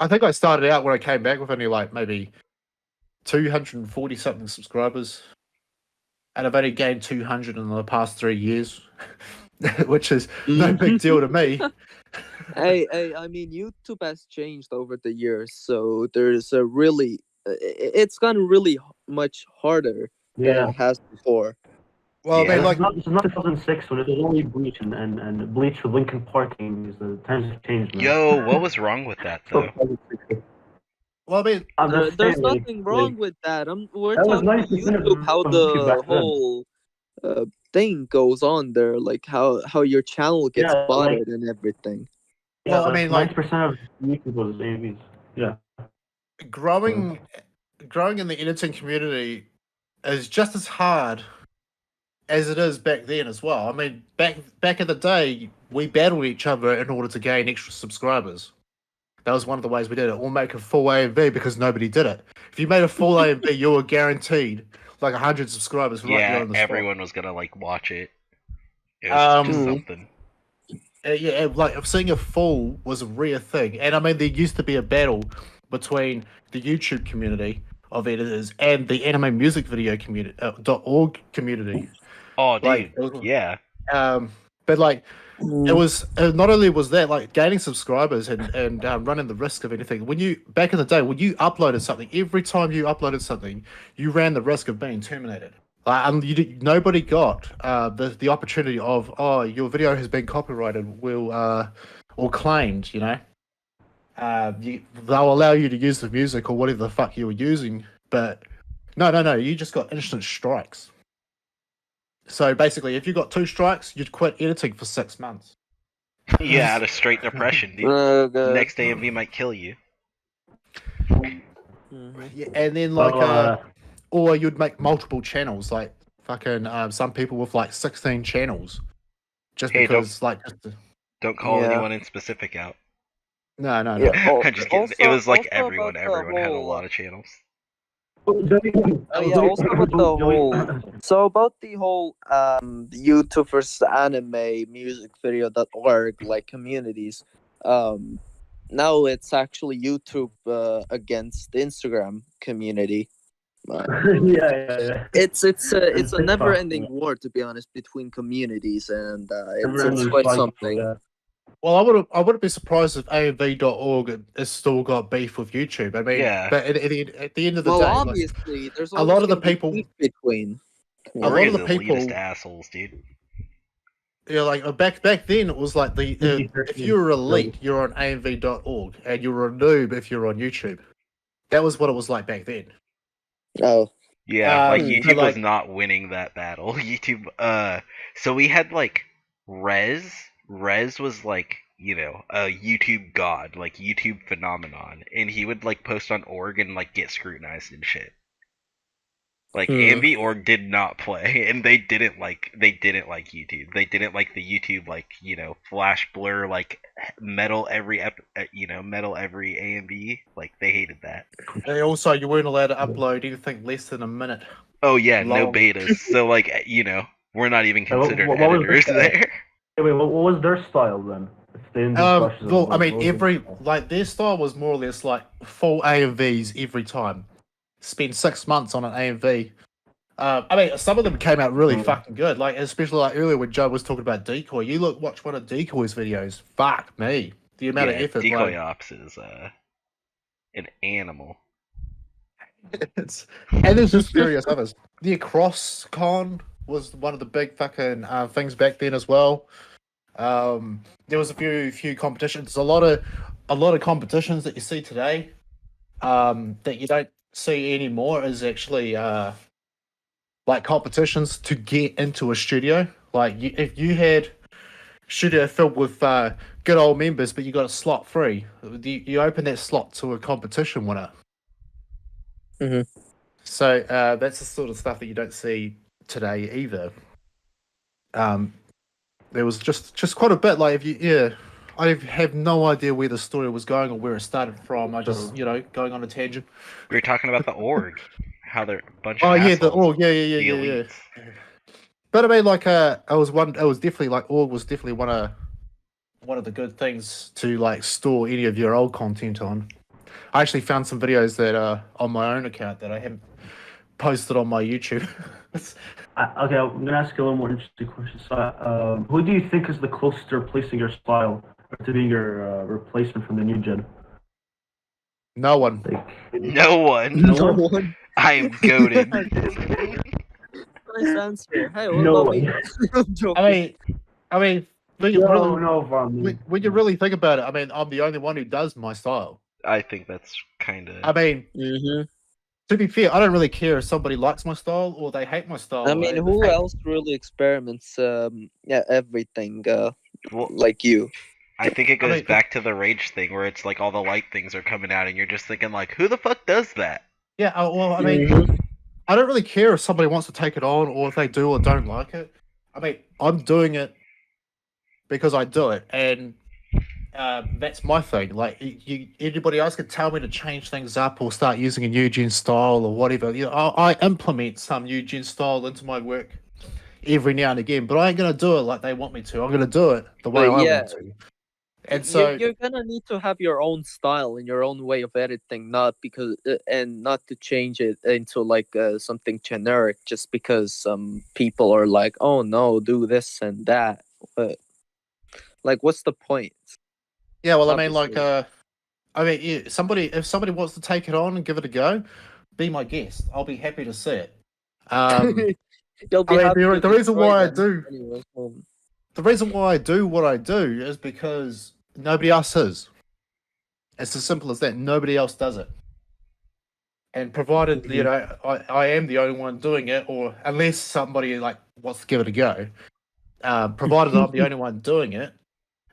I think I started out when I came back with only like maybe 240 something subscribers, and I've only gained 200 in the past 3 years, which is no big deal to me. Hey, I mean, YouTube has changed over the years, so there's a really, it's gotten really much harder than yeah. it has before. Well, Yeah. I mean, like, It's not 2006 when it was only Bleach and Bleach with Linkin Park games. The times have changed. Man. Yo, what was wrong with that, though? well, I mean, I'm just There's saying, like, nothing wrong with that. We're that was talking about 90% of YouTube, how YouTube the back then. whole thing goes on there, like how your channel gets Yeah, like- spotted and everything. Well, I mean, like- 90% of YouTube was AMVs. Yeah. growing in the editing community is just as hard as it is back then as well. I mean, back in the day, we battled each other in order to gain extra subscribers. That was one of the ways we did it. Or make a full AMV because nobody did it. If you made a full AMV, you were guaranteed like 100 subscribers right there Yeah, on the spot. everyone was gonna like watch it. It was just something. Yeah, like seeing a full was a rare thing, and I mean there used to be a battle between the YouTube community of editors and the anime music video community .org community. Oh, dude, Like, yeah. But like it was not only was that like gaining subscribers and running the risk of anything. When you back in the day when you uploaded something, every time you uploaded something, you ran the risk of being terminated. Nobody got the opportunity of your video has been copyrighted or claimed. You know, they'll allow you to use the music or whatever the fuck you were using, but no, you just got instant strikes. So basically, if you got 2 strikes, you'd quit editing for 6 months. Yeah, out of straight depression, dude. The next AMV might kill you. Yeah, and then like or you'd make multiple channels, like fucking some people with like 16 channels, just Hey, because don't call anyone in specific out. No. I'm just kidding. It was like also everyone. about the Everyone had a whole- lot of channels. Oh yeah, also about the whole. So about the whole YouTube versus anime music video.org like communities. Now it's actually YouTube against the Instagram community. yeah. It's a TikTok, never-ending yeah. war, to be honest, between communities, and Everyone it's is quite fighting, something. yeah. Well, I wouldn't be surprised if AMV.org has still got beef with YouTube. I mean, Yeah. but at the end of the Well, day, like, obviously, there's a lot of the always gonna be people- beef between. a lot We're of the people- elitist assholes, dude. like back then it was like if you were elite, you're on AMV.org, and you were a noob if you're on YouTube. That was what it was like back then. Oh, Yeah, like but, YouTube like- was not winning that battle. YouTube, so we had like Rez. Rez was like, you know, a YouTube god, like YouTube phenomenon, and he would like post on org and like get scrutinized and shit. Like AMV org did not play, and they didn't like YouTube. They didn't like the YouTube like, you know, flash blur like metal every metal every AMV. Like they hated that. And also, you weren't allowed to upload anything less than a minute. Oh yeah, no Long. betas. So like, you know, we're not even what- considered what was editors the- there. Wait, what was their style then? If they didn't do flashes of Well, I what mean, was every their style? like their style was more or less like full AMVs every time. Spend 6 months on an AMV. I mean, some of them came out really fucking good. Like especially like earlier when Joe was talking about Decoy. You watch one of Decoy's videos. Fuck me, the amount of effort. Decoy Like, Ops is an animal. and there's just various others. The Across Con was one of the big fucking things back then as well. There was a few competitions. A lot of competitions that you see today that you don't see anymore is actually like competitions to get into a studio. Like if you had a studio filled with good old members, but you got a slot free, you open that slot to a competition winner. Mhm. So that's the sort of stuff that you don't see today either. There was just quite a bit. Like I have no idea where the story was going or where it started from. I just going on a tangent. We were talking about the org, how they're a bunch of Oh yeah, assholes. the org, yeah. The elites. But I mean, like, it was definitely like org was definitely one of the good things to like store any of your old content on. I actually found some videos that are on my own account that I haven't posted on my YouTube. Okay, I'm gonna ask you a little more interesting question. So, who do you think is the closest to replacing your style or to being your replacement from the new gen? No one. Like, No one. No one. I am goaded. Nice answer. Hey, what No about way. me? I'm joking. I mean, when you when you really think about it, I mean, I'm the only one who does my style. I think that's kind of. I mean, Mhm. to be fair, I don't really care if somebody likes my style or they hate my style. I mean, or who they hate- else really experiments? Everything Well, like you. I think it goes mean- back to the rage thing where it's like all the light things are coming out and you're just thinking like, who the fuck does that? Yeah, well, I mean, I don't really care if somebody wants to take it on or if they do or don't like it. I mean, I'm doing it because I do it, and that's my thing. Like, anybody else could tell me to change things up or start using a new gen style or whatever. You know, I implement some new gen style into my work every now and again, but I ain't gonna do it like they want me to. I'm gonna do it the way I want to. And so you're gonna need to have your own style and your own way of editing, not because and not to change it into like something generic just because some people are like, oh no, do this and that. But like, what's the point? yeah, well, I mean, Obviously. if somebody wants to take it on and give it a go, be my guest. I'll be happy to see it. You'll be I mean, happy to the reason destroy why I them do anyway. the reason why I do what I do is because nobody else is. It's as simple as that. Nobody else does it. And provided, you know, I am the only one doing it, or unless somebody like wants to give it a go, provided I'm the only one doing it,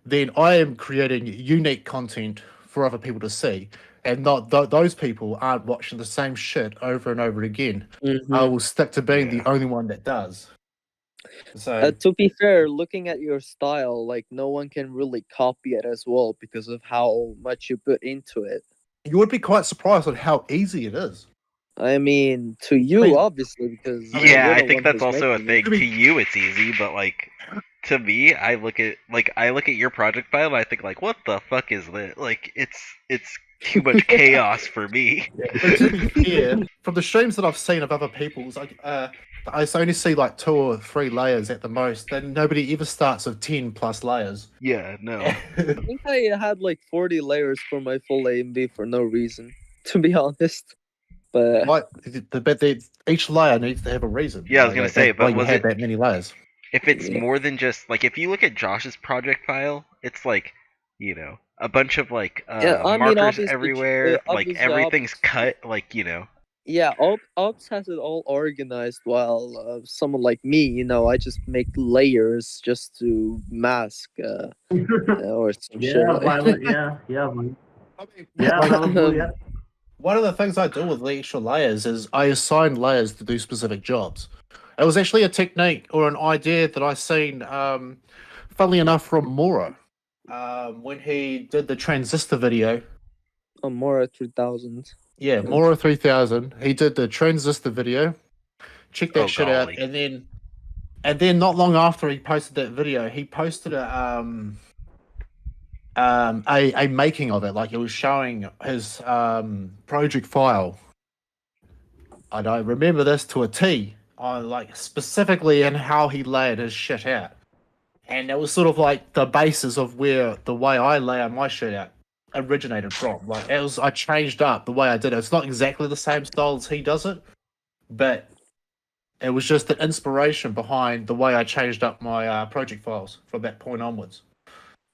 then I am creating unique content for other people to see. And not those people aren't watching the same shit over and over again. I will stick to being the only one that does. So To be fair, looking at your style, like no one can really copy it as well because of how much you put into it. you would be quite surprised at how easy it is. I mean, to you, mean- obviously, because Yeah, you're I the think one that's who's also a making thing. it. To you, it's easy, but like to me, I look at your project file and I think like, what the fuck is this? Like, it's too much chaos for me. But to be fair, from the streams that I've seen of other people's, like I only see like 2 or 3 layers at the most, and nobody ever starts with 10 plus layers. Yeah, no. I think I had like 40 layers for my full AMV for no reason, to be honest. But Like, each layer needs to have a reason. Yeah, I was gonna say, that's why but you was have it that many layers? if it's Yeah. more than just like if you look at Josh's project file, it's like, you know, a bunch of like yeah, I mean, markers obviously, everywhere, like obviously, everything's cut, like, you know. yeah, Ops has it all organized, while someone like me, you know, I just make layers just to mask or some shit. Yeah, Like. Violet. Yeah, Violet. I mean, Yeah, like, Violet Blue, yeah. one of the things I do with the extra layers is I assign layers to do specific jobs. It was actually a technique or an idea that I seen, funnily enough, from Mora, when he did the transistor video. Amora 3000. Yeah, Mora 3000. He did the transistor video. Check that Oh, shit out, golly. and then not long after he posted that video, he posted a making of it. Like, it was showing his project file. And I remember this to a T, on like specifically in how he layered his shit out. And it was sort of like the basis of where the way I layer my shit out originated from. Like, I changed up the way I did it. It's not exactly the same style as he does it, but it was just the inspiration behind the way I changed up my project files from that point onwards.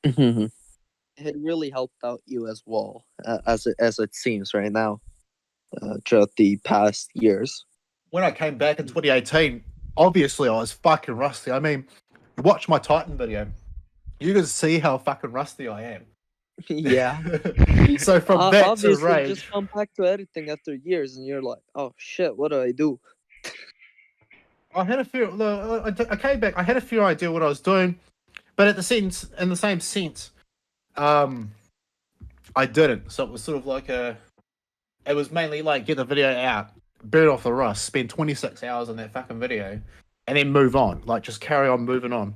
It really helped out you as well, as it seems right now, throughout the past years. When I came back in 2018, obviously I was fucking rusty. I mean, watch my Titan video. You can see how fucking rusty I am. Yeah. So from that to Obviously, Rage, just come back to editing after years, and you're like, oh shit, what do I do? I had a few. I came back. I had a few idea what I was doing, but in the same sense, I didn't. So it was sort of like it was mainly like get the video out, burn off the rust, spend 26 hours on that fucking video, and then move on. Like, just carry on moving on,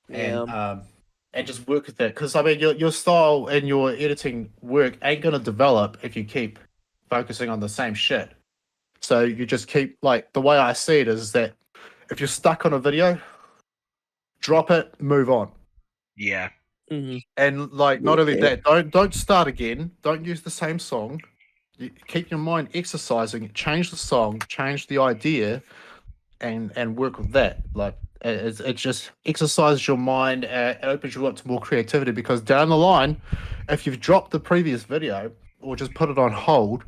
and just work with that. Because I mean, your style and your editing work ain't gonna develop if you keep focusing on the same shit. So you just keep, like, the way I see it is that if you're stuck on a video, drop it, move on. Yeah. Mhm. And like, not only Yeah. that, don't start again. Don't use the same song. You keep your mind exercising. Change the song, change the idea, and work with that. Like, it just exercises your mind. It opens you up to more creativity, because down the line, if you've dropped the previous video or just put it on hold,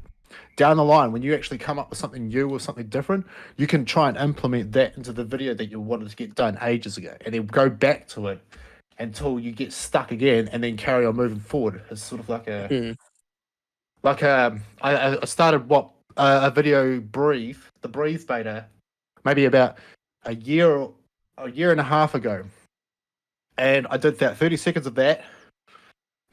down the line, when you actually come up with something new or something different, you can try and implement that into the video that you wanted to get done ages ago, and then go back to it until you get stuck again, and then carry on moving forward. It's sort of like a, Mhm. I started what a video Breathe, the Breathe beta, maybe about a year and a half ago, and I did that 30 seconds of that.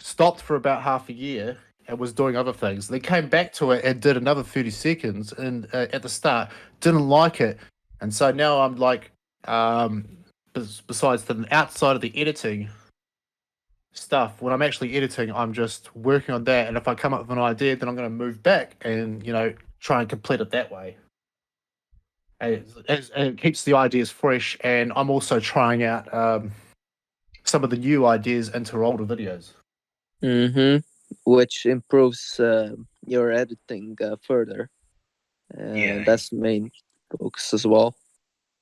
Stopped for about half a year and was doing other things. They came back to it and did another 30 seconds and at the start didn't like it, and so now I'm like, besides the outside of the editing stuff, when I'm actually editing, I'm just working on that, and if I come up with an idea, then I'm going to move back and try and complete it that way. And it keeps the ideas fresh, and I'm also trying out some of the new ideas into older videos. Which improves your editing further. Yeah. That's the main focus as well.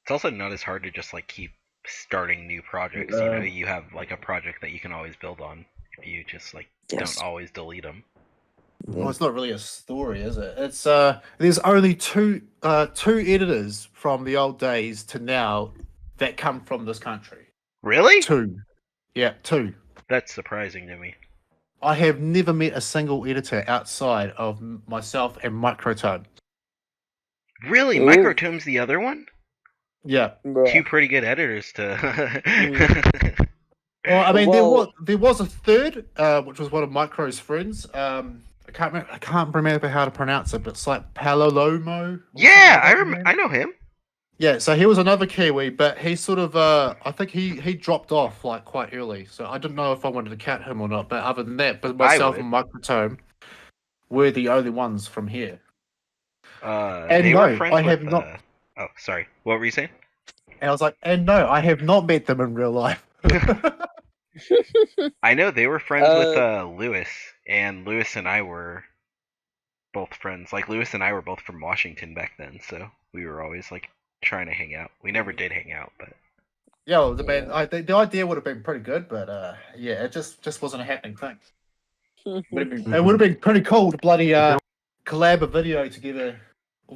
It's also not as hard to just like keep starting new projects. You have like a project that you can always build on if you just like don't always delete them. Well, it's not really a story, is it? It's there's only two editors from the old days to now that come from this country. Really? Two. Yeah, two. That's surprising to me. I have never met a single editor outside of myself and Microtone. Really? Ooh. Microtone's the other one? Yeah. Two pretty good editors to... Well, I mean, there was a third, which was one of Micro's friends. I can't remember how to pronounce it, but it's like Palolomo. Yeah, I know him. Yeah, so he was another Kiwi, but he sort of, I think he dropped off like quite early. So I didn't know if I wanted to count him or not. But other than that, but myself and Microtone were the only ones from here. And they were friends I have not. Oh, sorry. What were you saying? And I was like, and no, I have not met them in real life. I know they were friends with Lewis, and Lewis and I were both friends. Like Lewis and I were both from Washington back then, so we were always like trying to hang out. We never did hang out, but yeah, well, the idea would have been pretty good, but yeah, it just wasn't a happening thing. It would have been pretty cool to bloody collab a video together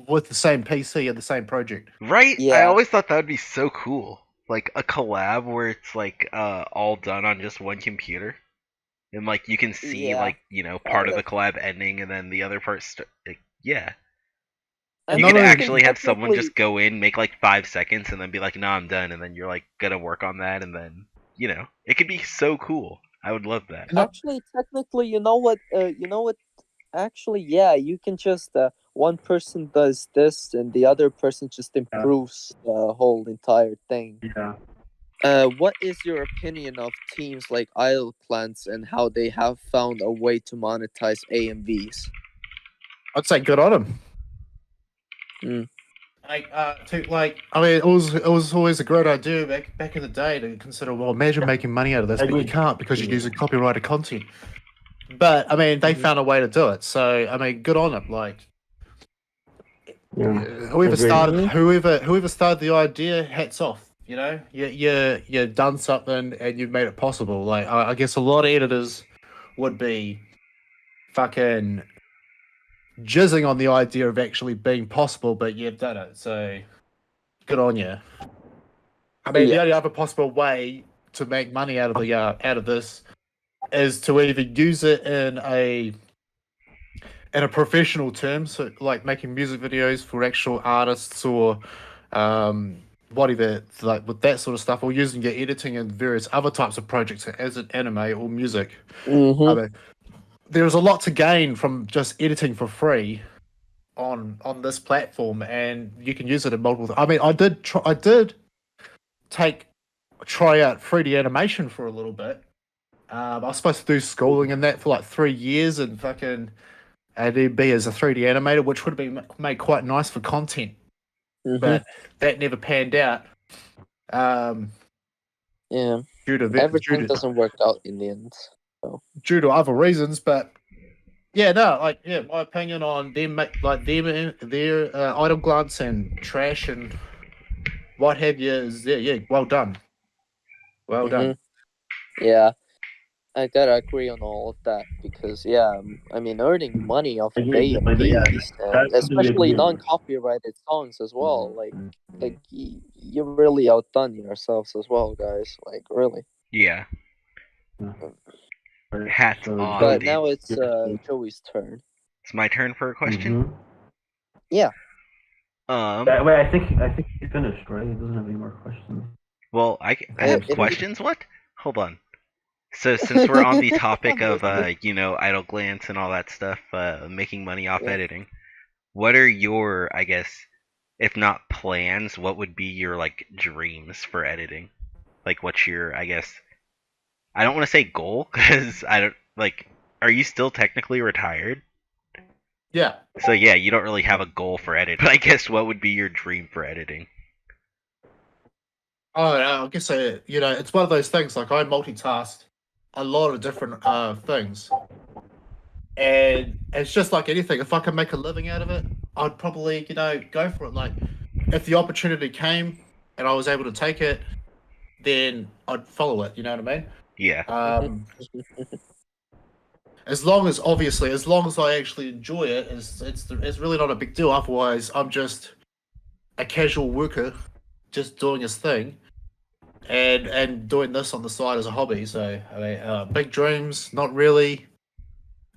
with the same PC and the same project. Right? Yeah. I always thought that would be so cool. Like a collab where it's like all done on just one computer. And like you can see like, part of the collab ending and then the other part yeah. And you could actually have someone just go in, make like 5 seconds and then be like, "No, I'm done." And then you're like gonna work on that and then, it could be so cool. I would love that. Actually, technically, you know what? Actually, yeah, you can just one person does this and the other person just improves the whole entire thing. Yeah. What is your opinion of teams like Idleglance and how they have found a way to monetize AMVs? I'd say good on them. I mean, it was always a great idea back in the day to consider. Well, imagine making money out of this, but you can't because you're using copyrighted content. But I mean, they found a way to do it. So I mean, good on them. Like, whoever started the idea, hats off. You done something and you've made it possible. Like, I guess a lot of editors would be fucking jizzing on the idea of actually being possible, but you've done it. So good on you. I mean, the only other possible way to make money out of this is to either use it in a professional term, so like making music videos for actual artists or whatever, like with that sort of stuff, or using your editing in various other types of projects as an anime or music. I mean, there's a lot to gain from just editing for free on this platform, and you can use it in multiple. I mean, I did try out 3D animation for a little bit. I was supposed to do schooling in that for like 3 years and fucking be as a 3D animator, which would have been made quite nice for content. But that never panned out. Yeah. Everything doesn't work out in the end. So. Due to other reasons, but my opinion on them, like their Idleglance and Trash and what have you is well done. Well done. Yeah. I gotta agree on all of that because, I mean, earning money off of AMVs, especially non-copyrighted songs as well. Like you're really outdone yourselves as well, guys. Like, really. Yeah. Hats off. But now it's Joey's turn. It's my turn for a question. Yeah. Wait, I think he finished, right? He doesn't have any more questions. Well, I Yeah, have questions. What? Hold on. So since we're on the topic of Idleglance and all that stuff, making money off editing, what are your, I guess, if not plans, what would be your like dreams for editing? Like, what's your, I guess, I don't want to say goal because I don't like. Are you still technically retired? Yeah. So yeah, you don't really have a goal for editing. But I guess what would be your dream for editing? Oh, I guess it's one of those things. Like I multitask a lot of different things, and it's just like anything. If I can make a living out of it, I'd probably go for it. Like if the opportunity came and I was able to take it, then I'd follow it. You know what I mean? Yeah. As long as I actually enjoy it, it's really not a big deal. Otherwise, I'm just a casual worker, just doing his thing, and doing this on the side as a hobby. So I mean, big dreams, not really.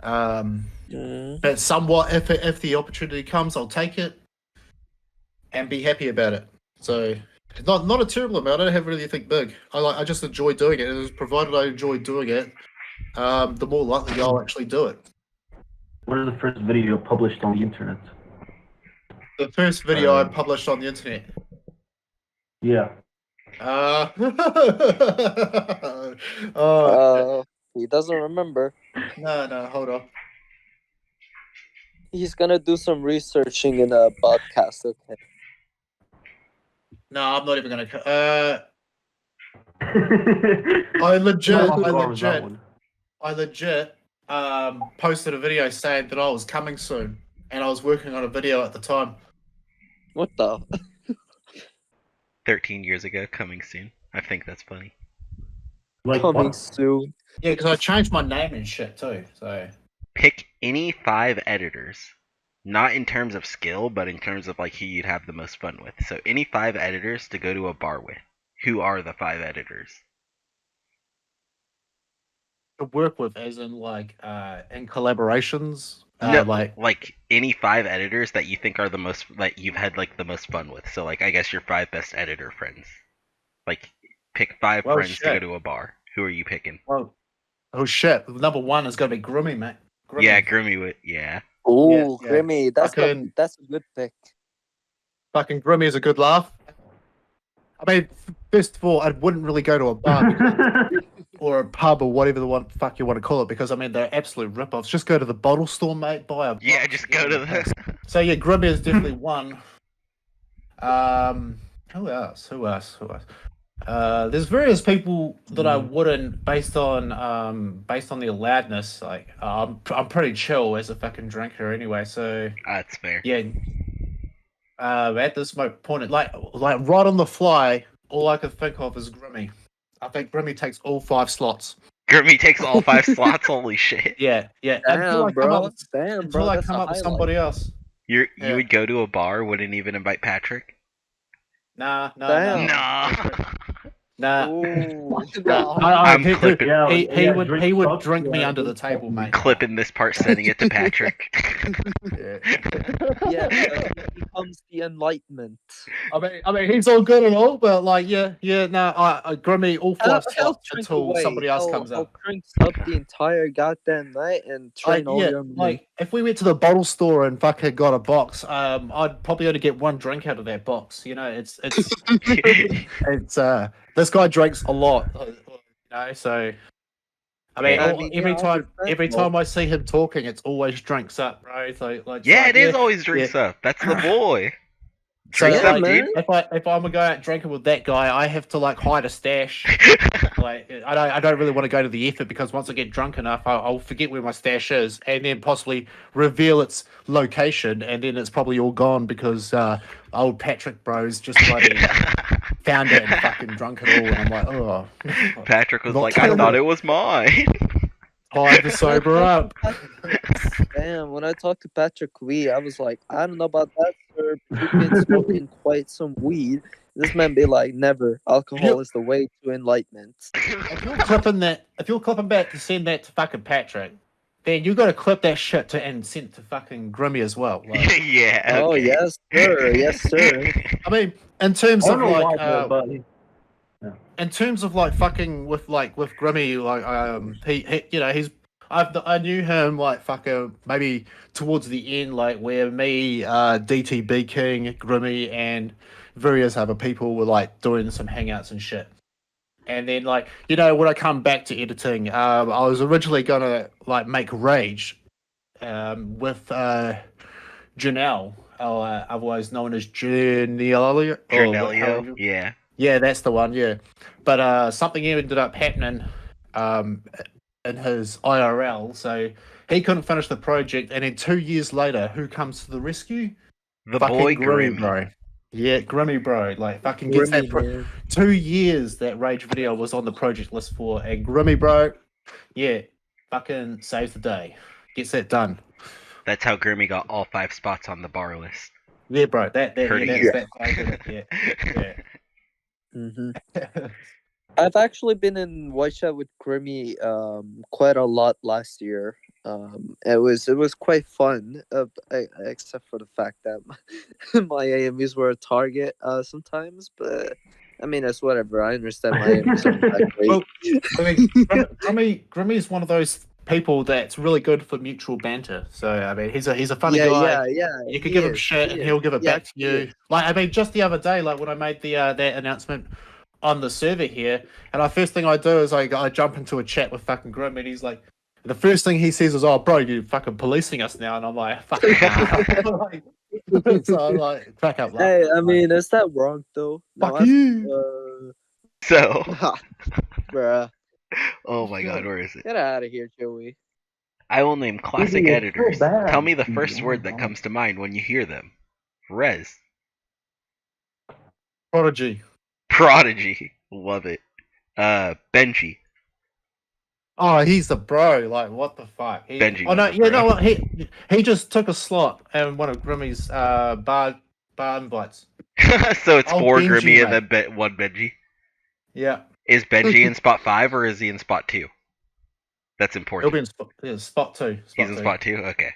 But somewhat, if the opportunity comes, I'll take it and be happy about it. So not a terrible amount. I don't have really anything big. I just enjoy doing it, and provided I enjoy doing it, the more likely I'll actually do it. What is the first video published on the internet? The first video I published on the internet. Yeah. He doesn't remember. No, hold on. He's gonna do some researching in a podcast. Okay. No, I'm not even gonna. I I legit posted a video saying that I was coming soon, and I was working on a video at the time. What the? 13 years ago, coming soon. I think that's funny. Like Coming what? soon. Yeah, because I changed my name and shit too. So Pick any 5 editors. Not in terms of skill, but in terms of like who you'd have the most fun with. So any 5 editors to go to a bar with. Who are the 5 editors? to work with, as in like in collaborations. No, like like any 5 editors that you think are the most that you've had like the most fun with. So like I guess your 5 best editor friends. Like pick 5 Well, friends to go shit. to a bar. Who are you picking? well, oh shit, number 1 is gonna be Grimmy, mate. Grimmy. Yeah, Grimmy would. Yeah. Ooh, Yeah. Grimmy. That's a good pick. Fucking Grimmy is a good laugh. I mean, first of all, I wouldn't really go to a bar because, or a pub or whatever fuck you want to call it, because I mean they're absolute rip-offs. Just go to the bottle store, mate. Buy a Yeah, box, just go to the. So yeah, Grimmy is definitely one. Who else? There's various people that I wouldn't, based on their loudness. Like I'm pretty chill as a fucking drinker anyway. So That's fair. yeah. At this point, like right on the fly, all I could think of is Grimmy. I think Grimmy takes all 5 slots. Grimmy takes all 5 slots. Holy shit! Yeah. Damn, Until I come bro. up with, Damn, until bro. I That's come a up with highlight. somebody else. You Yeah. would go to a bar, wouldn't even invite Patrick. Nah. Damn. Nah. Ooh. I'm clipping. He would drink me under the table, mate. Clipping this part, sending it to Patrick. Yeah, it becomes the enlightenment. I mean, he's all good and all, but like, Grimmy all 5 slots drink until away. somebody else comes I'll up. drink up the entire goddamn night and train all your money. Like if we went to the bottle store and fucking got a box, I'd probably only get 1 drink out of that box. You know, it's this guy drinks a lot. You know, so I mean, every time I see him talking, it's always drinks up, bro. So like, Yeah, it is always drinks up. That's the boy. So Drinks Yeah, up, man. dude. if I'm gonna go out drinking with that guy, I have to like hide a stash. Like I don't really want to go to the effort, because once I get drunk enough, I'll forget where my stash is, and then possibly reveal its location, and then it's probably all gone because old Patrick bros just bloody found it and fucking drunk it all, and I'm like, oh. Patrick was Not like, I terrible. thought it was mine. Time to sober up. Damn, when I talked to Patrick Wee, I was like, I don't know about that, sir, but you've been smoking quite some weed. This man be like, never. Alcohol is the way to enlightenment. If you're clipping back to send that to fucking Patrick, then you got to clip that shit and send it to fucking Grimmy as well. Like, Yeah. Oh Okay. yes, sir. Yes, sir. I mean, in terms I of don't know why, like, but in terms of like fucking with Grimmy, like he you know I knew him like fucking maybe towards the end, like where me, DTB King, Grimmy, and various other people were like doing some hangouts and shit. And then like when I come back to editing, I was originally gonna like make Rage, with Janelle, otherwise known as Janelle. Cornelio. Yeah. Yeah, that's the one. Yeah, but something ended up happening um, in his IRL, so he couldn't finish the project. And then 2 years later, who comes to the rescue? The Fucking boy Grimmy, Grim. bro. Yeah, Grimmy, bro. Like fucking gets that Grimmy, man. 2 years that Rage video was on the project list for, and Grimmy, bro. Yeah, fucking saves the day. Gets that done. That's how Grimmy got all 5 spots on the bar list. Yeah, bro. That Heard yeah, it that's here. that. Yeah. hmm I've actually been in White Chat with Grimmy quite a lot last year. It was quite fun, except for the fact that my AMVs were a target sometimes. But I mean, it's whatever. I understand my AMVs aren't that great. Well, I mean, Grimmy is one of those people that's really good for mutual banter. So I mean, he's a funny guy. yeah. You could he give him is, shit he and is. he'll give it Yeah, back to he you. is. Like I mean, just the other day, like when I made the that announcement on the server here, and the first thing I do is I jump into a chat with fucking Grim, and he's like, the first thing he says is, "Oh, bro, you fucking policing us now," and I'm like, "Fuck." So I'm like, crack up. Hey, I mean, is that wrong though? No, fuck you. So, bruh, oh my god, where is it? get out of here, Joey. I will name classic Dude, it's so editors. bad. Tell me the first Dude, word oh that my comes to mind when you hear them. Rez. Prodigy. Prodigy. Love it. Benji. Oh, he's the bro. Like, what the fuck? Benji Oh no, was the yeah, bro. no. What, he just took a slot in one of Grimmy's bar invites. So it's Oh, 4 Benji, Grimmy and mate. then 1 Benji. Yeah, Is Benji in spot 5 or is he in spot 2? That's he'll important. be in spot two. He's in spot 2? Okay.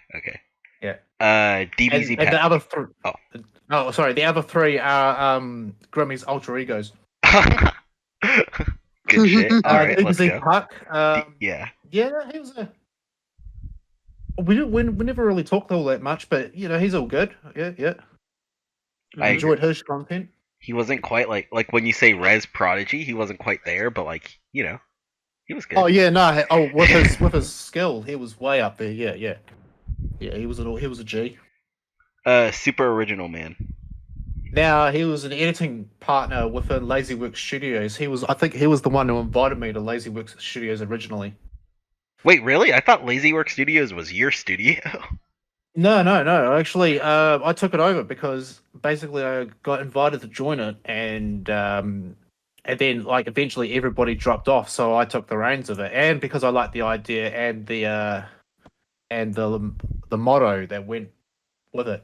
Yeah. DBZ And Pat. the other three. Oh. Oh, sorry. The other 3 are Grimmy's alter egos. Good shit. Alright, let's DBZ go. Puck. Yeah. Yeah, he was a. We never really talked all that much, but he's all good. Yeah. I Enjoyed his content. He wasn't quite like when you say Rez Prodigy, he wasn't quite there, but he was good. Oh yeah, no. Oh, with his skill, he was way up there. Yeah. He was a G. Super Original Man. Now he was an editing partner within LazyWorks Studios. I think he was the one who invited me to LazyWorks Studios originally. Wait, really? I thought LazyWorks Studios was your studio. No. Actually, I took it over because basically I got invited to join it, and then eventually everybody dropped off, so I took the reins of it. And because I liked the idea and the motto that went with it,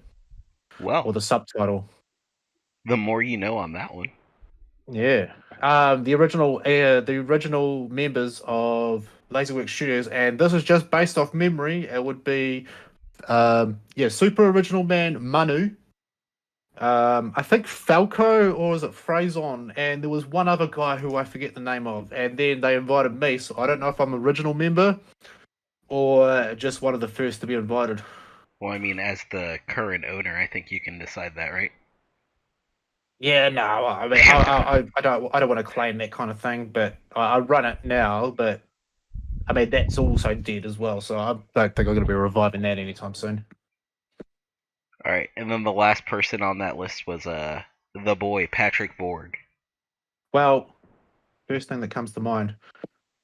Well, or the subtitle. the more you know on that one. Yeah. The original members of LazyWorks Studios, and this is just based off memory. It would be, Super Original Man Manu. I think Falco, or is it Phrason? And there was one other guy who I forget the name of. And then they invited me, so I don't know if I'm an original member or just one of the first to be invited. Well, I mean, as the current owner, I think you can decide that, right? Yeah, no, I mean, I don't want to claim that kind of thing, but I run it now. But I mean, that's also dead as well, so I don't think I'm going to be reviving that anytime soon. All right, and then the last person on that list was the boy Patrick Borg. Well, first thing that comes to mind.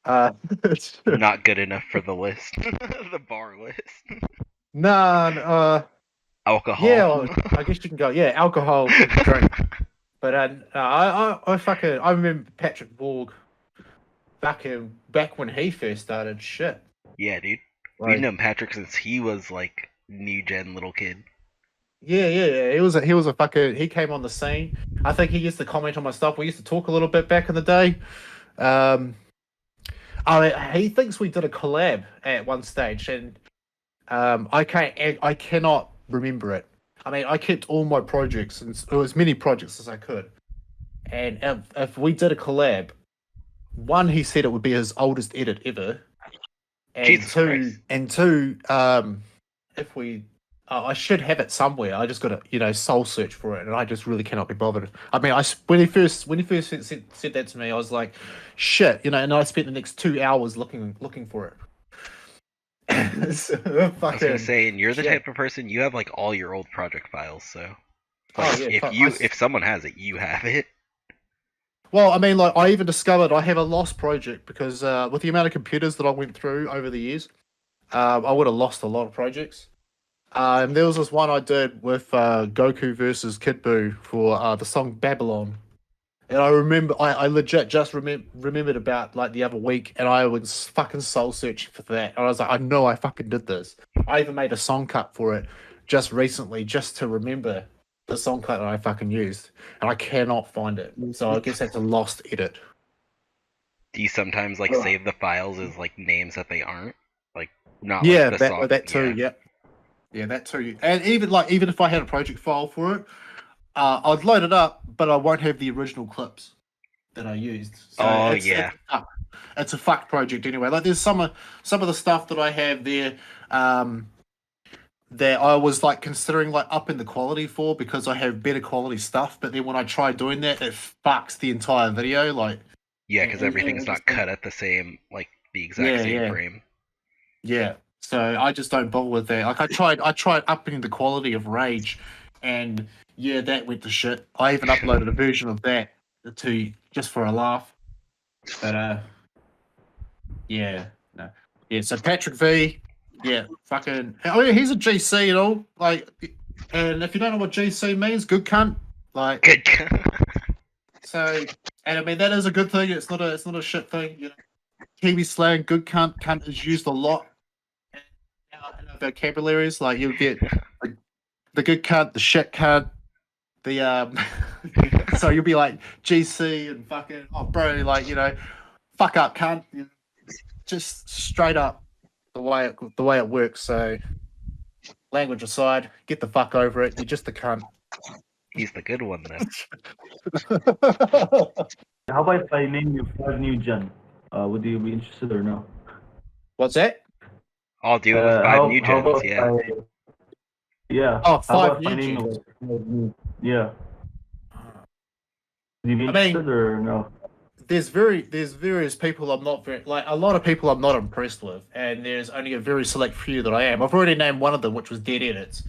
Not good enough for the list, the bar list. No, Alcohol. yeah, I guess you can go. Yeah, alcohol, drink. But I remember Patrick Borg back when he first started. Shit. Yeah, dude. Like, We've known Patrick since he was like new gen little kid. Yeah. He was a fucking. He came on the scene. I think he used to comment on my stuff. We used to talk a little bit back in the day. He thinks we did a collab at one stage, and I cannot remember it. I mean, I kept all my projects and as many projects as I could. And if we did a collab, one, he said it would be his oldest edit ever, and Jesus Christ. two, if we, I should have it somewhere. I just got to soul search for it, and I just really cannot be bothered. I mean, when he first said that to me, I was like, shit, and I spent the next 2 hours looking for it. I was gonna say, and you're the type of person, you have like all your old project files, so if someone has it, you have it. Well, I mean, like I even discovered I have a lost project because with the amount of computers that I went through over the years, I would have lost a lot of projects. And there was this one I did with Goku versus Kid Buu for the song Babylon. And I remember, I legit just remembered about like the other week, and I was fucking soul searching for that. And I was like, I know I fucking did this. I even made a song cut for it just recently, just to remember the song cut that I fucking used, and I cannot find it. So I guess that's a lost edit. Do you sometimes like save the files as like names that they aren't? Like not Yeah, like the song? that too. Yeah, that too. And even if I had a project file for it, I'd load it up, but I won't have the original clips that I used. So it's a fucked project anyway. Like there's some of the stuff that I have there that I was like considering like upping the quality for because I have better quality stuff. But then when I try doing that, it fucks the entire video. Like because everything's not cut at the same the exact same frame. Yeah. So I just don't bother with that. Like I tried upping the quality of Rage, and yeah, that went to shit. I even uploaded a version of that to just for a laugh. But so Patrick V, fucking. Oh yeah, he's a GC and all. Like, and if you don't know what GC means, good cunt. Like, good cunt. So, and I mean that is a good thing. It's not a shit thing. Kiwi slang, good cunt. Cunt is used a lot in our vocabularies. Like you'll get the good cunt, the shit cunt, the so you'll be like GC and fucking bro, fuck up cunt. Just straight up the way it works. So language aside, get the fuck over it. You're just a cunt. He's the good one then. How about if I name you 5 new gen? Would you be interested or no? What's that? I'll do it with 5 new gens, yeah. Oh, 5 new gens. Yeah. Would you be interested or no? There's various people I'm not very a lot of people I'm not impressed with, and there's only a very select few that I am. I've already named one of them, which was Dead Edits.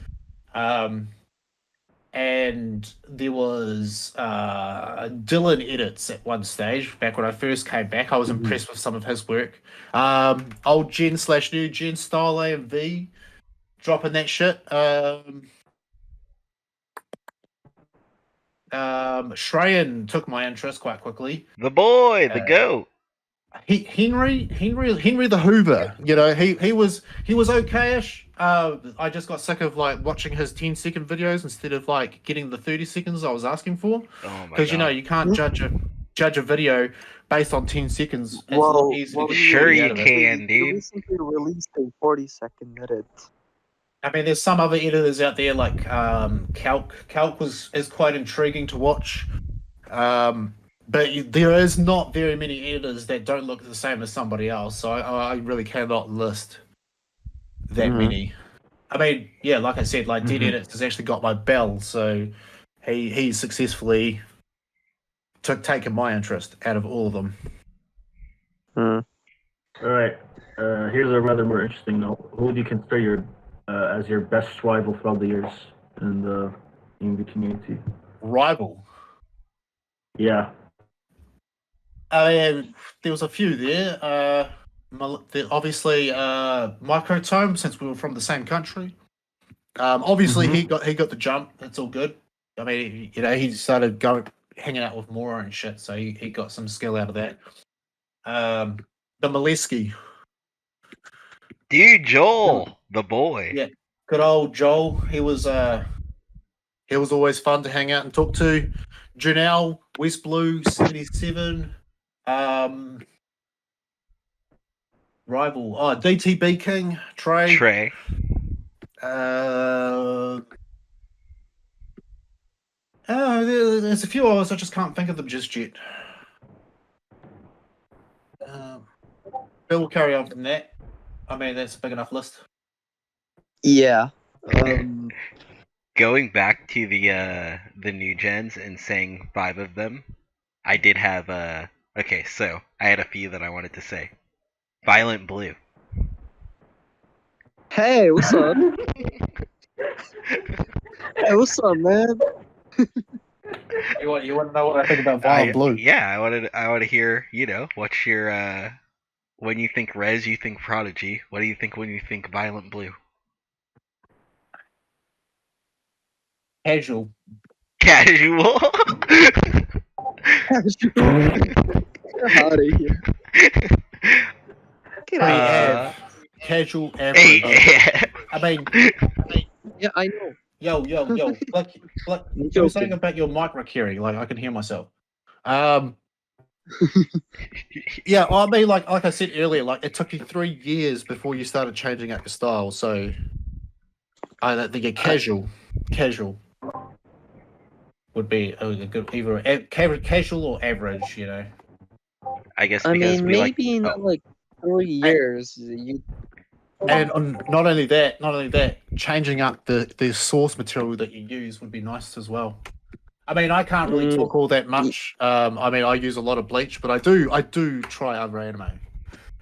And there was Dylan Edits at one stage back when I first came back. I was impressed with some of his work. Old gen / new gen style AMV, dropping that shit. Shrayan took my interest quite quickly. The boy, the goat. Henry the Hoover. He was okayish. I just got sick of watching his 10-second videos instead of getting the 30 seconds I was asking for. Because you can't judge a video based on 10 seconds. Well, sure you can, dude. You recently released a 40-second edit. I mean, there's some other editors out there like Calc. Calc is quite intriguing to watch. But there is not very many editors that don't look the same as somebody else, so I really cannot list that many. I mean, yeah, like I said, Dead Edits has actually got my bell, so he successfully taken my interest out of all of them. All right, here's a rather more interesting note. Who would you consider as your best rival throughout the years in the community? Rival? Yeah. There was a few there. Obviously, Microtome, since we were from the same country. Obviously, he got the jump. That's all good. I mean, he started hanging out with Mora and shit, so he got some skill out of that. The Molesky. Dude, Joel, the boy. Yeah, good old Joel. He was always fun to hang out and talk to. Janelle, West Blue 77. Rival. Oh, DTB King, Trey. Trey. There's a few others. I just can't think of them just yet. Bill will carry on from that. I mean, that's a big enough list. Yeah. Going back to the new gens and saying 5 of them, I did have okay, so I had a few that I wanted to say. Violent Blue. Hey, what's up? Hey, what's up, man? You want to know what I think about Violent Blue? Yeah, I want to hear, what's your when you think Rez, you think Prodigy. What do you think when you think Violent Blue? Casual. Casual. Get out of here. Get out. Casual average. Hey, I mean, Yeah, I know. yo, like you were saying about your mic recurring, like I can hear myself. Yeah, well, I mean, like I said earlier, like it took you 3 years before you started changing up your style. So I don't think casual would be a good either casual or average, you know. I guess I because mean, we maybe not like 3 years. And not only that, changing up the source material that you use would be nice as well. I mean, I can't really talk all that much. I mean, I use a lot of Bleach, but I do try other anime,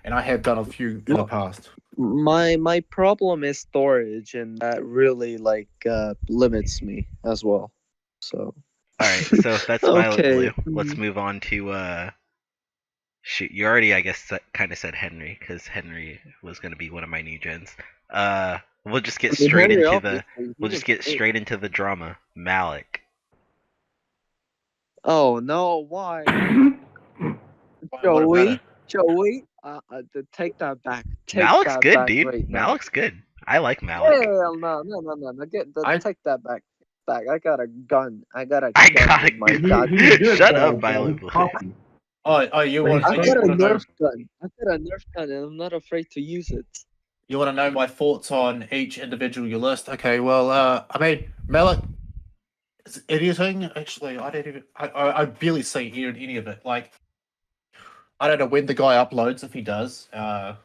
and I have done a few in the past. My problem is storage, and that really limits me as well. So. All right, so if that's Violent Okay. Blue, let's move on to shoot. You already, I guess, kind of said Henry because Henry was going to be one of my new gens. We'll just get straight into the drama. Malik. Oh no! Why? What Joey, take that back. Malik's good, back dude. right now. Malik's good. I like Malik. Hell no! Take that back. I got a gun. I got a I gun got a in my gun. goddamn. Shut up, Violent Blue. Oh, you want? I You got a want to know? Nerf gun. And I'm not afraid to use it. You want to know my thoughts on each individual you list? Okay, well, I mean, Malik. Anything actually? I don't even. I barely see any of it. Like, I don't know when the guy uploads if he does, and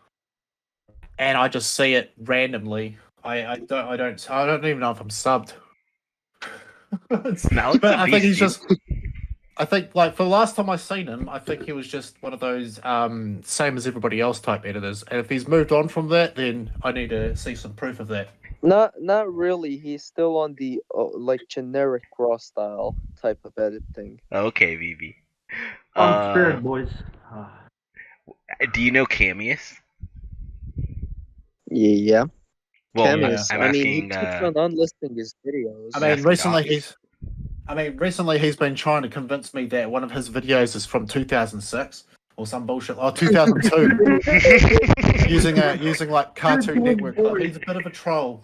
I just see it randomly. I don't even know if I'm subbed. Malik's But a I think he's beast, just. I think like for the last time I seen him, I think he was just one of those same as everybody else type editors. And if he's moved on from that, then I need to see some proof of that. Not really. He's still on the generic raw style type of editing. Okay, VB. I'm scared, boys. Do you know Camius? Yeah. Well, Camius. I'm I mean, asking. he keeps on unlisting his videos. I mean, asking recently he's been trying to convince me that one of his videos is from 2006 or some bullshit. Oh, 2002. using like Cartoon Network. Oh, he's a bit of a troll.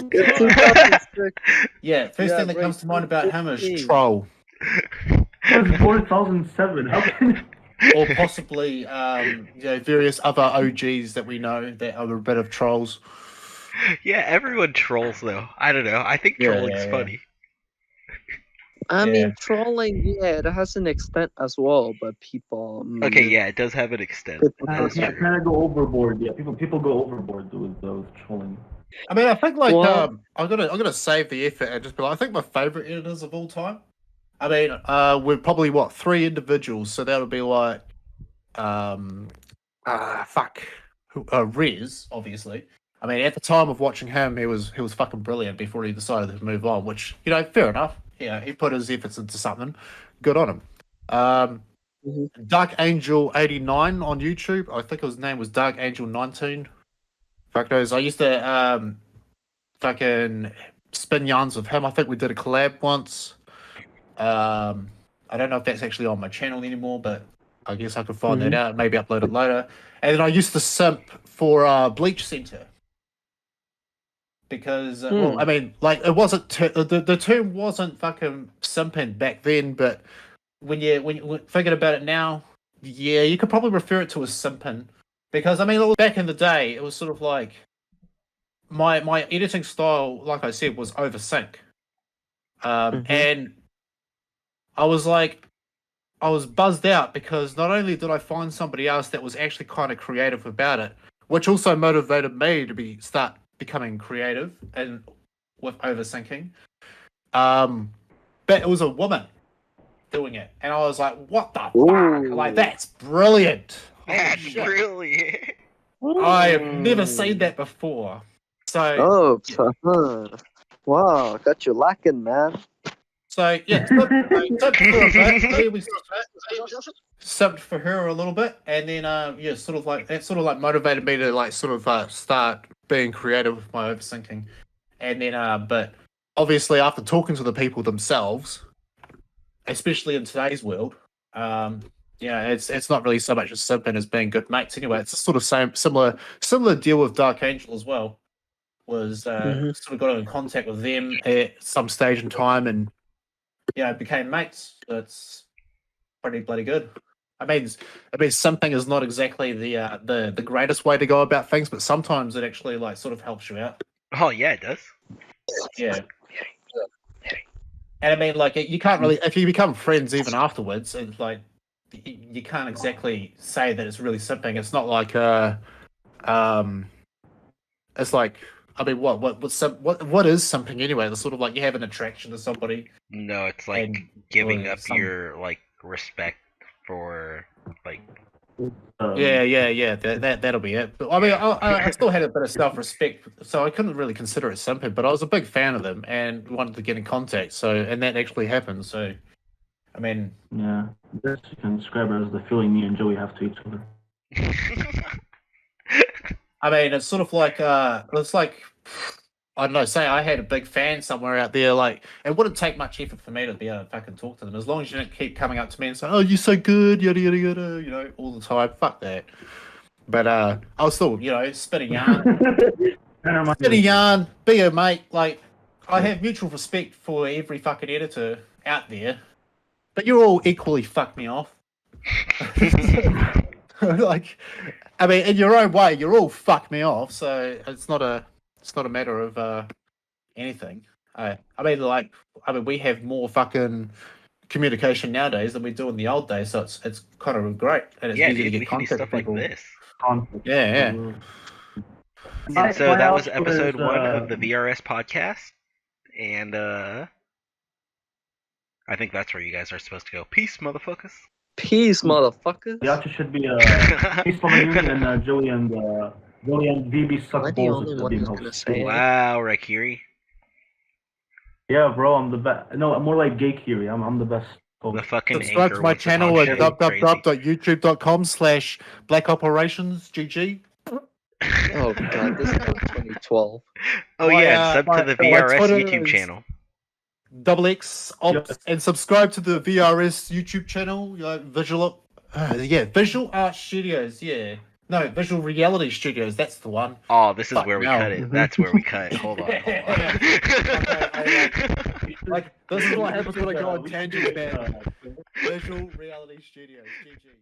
Yeah, first thing that comes to mind about him is troll. That was 4007. How can? Or possibly, various other OGs that we know that are a bit of trolls. Yeah, everyone trolls though. I don't know. I think trolling's funny. I mean, trolling, it has an extent as well, but people. Okay, yeah, it does have an extent. Kind of go overboard. Yeah, people go overboard with those trolling. I mean, I think I'm gonna save the effort and just be like, I think my favorite editors of all time. I mean, we're probably 3 individuals, so that would be like, Riz, obviously. I mean, at the time of watching him, he was fucking brilliant before he decided to move on, which, fair enough. Yeah, he put his efforts into something. Good on him. Dark Angel 89 on YouTube. I think his name was Dark Angel 19. Fuck knows. I used to fucking spin yarns with him. I think we did a collab once. I don't know if that's actually on my channel anymore, but I guess I could find that out. Maybe upload it later. And then I used to simp for Bleach Center. Because, well, I mean, like, it wasn't, the term wasn't fucking simping back then, but when you thinking about it now, yeah, you could probably refer it to as simping, Because I mean, back in the day, it was sort of like my editing style, like I said, was Oversync, and I was buzzed out because not only did I find somebody else that was actually kind of creative about it, which also motivated me to start becoming creative and with oversyncing. But it was a woman doing it, and I was like, "What the fuck? Like, that's brilliant! That's brilliant. I have never seen that before." So, Wow, got you lacking, man. so yeah, subbed for her a little bit, and then yeah, sort of like motivated me to like sort of start being creative with my overthinking, and then but obviously after talking to the people themselves, especially in today's world, yeah, it's not really so much as simping as being good mates anyway. It's a sort of similar deal with Dark Angel as well. Was sort of got in contact with them at some stage in time, and became mates. It's pretty bloody good. I mean, simping is not exactly the greatest way to go about things, but sometimes it actually like sort of helps you out. Oh yeah, it does. Yeah. And I mean, like, you can't really, if you become friends even afterwards, it's like you can't exactly say that it's really simping. It's not like it's like, I mean, what is simping anyway? It's sort of like you have an attraction to somebody. No, it's like giving up your like respect for like. Yeah. That'll be it. But I mean, I still had a bit of self-respect, so I couldn't really consider it simping. But I was a big fan of them and wanted to get in contact. So, and that actually happened. So, I mean, yeah, this you can describe it as the feeling me and Joey have to each other. I mean, it's sort of like it's like, I don't know, say I had a big fan somewhere out there, like, it wouldn't take much effort for me to be able to fucking talk to them, as long as you don't keep coming up to me and saying, "Oh, you're so good, yada yada yada," you know, all the time. Fuck that. But I was still, spitting yarn. Spitting yarn, be a mate. Like, I have mutual respect for every fucking editor out there, but you're all equally fuck me off. Like, I mean, in your own way, you're all fuck me off. So it's not a matter of anything. I mean, we have more fucking communication nowadays than we do in the old days. So it's kind of great, and it's easy to get contact with people. Like this. Yeah. And so that was episode 1 of the VRS podcast, and I think that's where you guys are supposed to go. Peace, motherfuckers. Peace, motherfuckers. The outro should be peaceful union and Joey and VB suck balls at being host. Wow, Raikiri. Yeah, bro, I'm the best. No, more like Gay Kiri. I'm the best. The fucking subscribe to my channel at www.youtube.com/BlackOperationz. GG. Oh god, this is 2012. Oh yeah, sub to the VRS YouTube channel. XX and subscribe to the VRS YouTube channel. Visual Art Studios. Yeah, no, Visual Reality Studios. That's the one. Oh, this is where we cut it. That's where we cut. Hold on. Like, this is what happens when I go on tangents, man. Visual Reality Studios. GG.